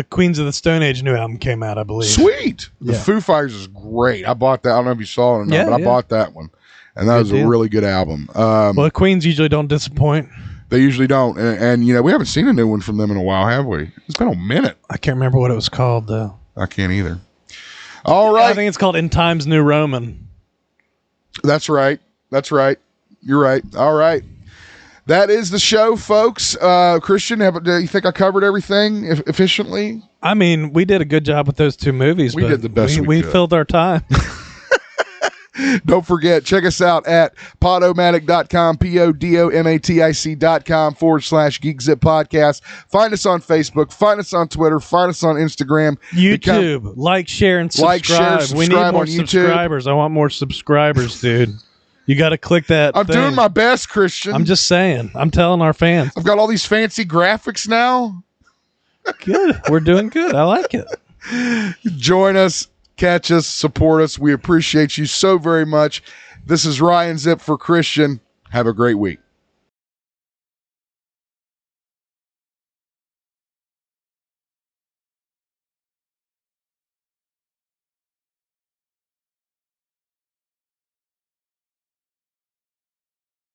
Queens of the Stone Age new album came out, I believe. Sweet. The Foo Fighters is great. I bought that. I don't know if you saw it or not, but I bought that one, and that was a really good album. Well, Queens usually don't disappoint. They usually don't. And, you know, we haven't seen a new one from them in a while, have we? It's been a minute. I can't remember what it was called, though. I can't either. All right. I think it's called In Times New Roman. That's right. You're right. All right. That is the show, folks. Christian, do you think I covered everything efficiently? I mean, we did a good job with those two movies. We did the best we could. Filled our time. Don't forget, check us out at podomatic.com, podomatic.com/GeekZip podcast. Find us on Facebook, find us on Twitter, find us on Instagram. YouTube. Like, share, and subscribe. We need more subscribers. I want more subscribers, dude. You got to click that I'm doing my best, Christian. I'm just saying. I'm telling our fans. I've got all these fancy graphics now. Good. We're doing good. I like it. Join us, catch us, support us. We appreciate you so very much. This is Ryan Zip for Christian. Have a great week.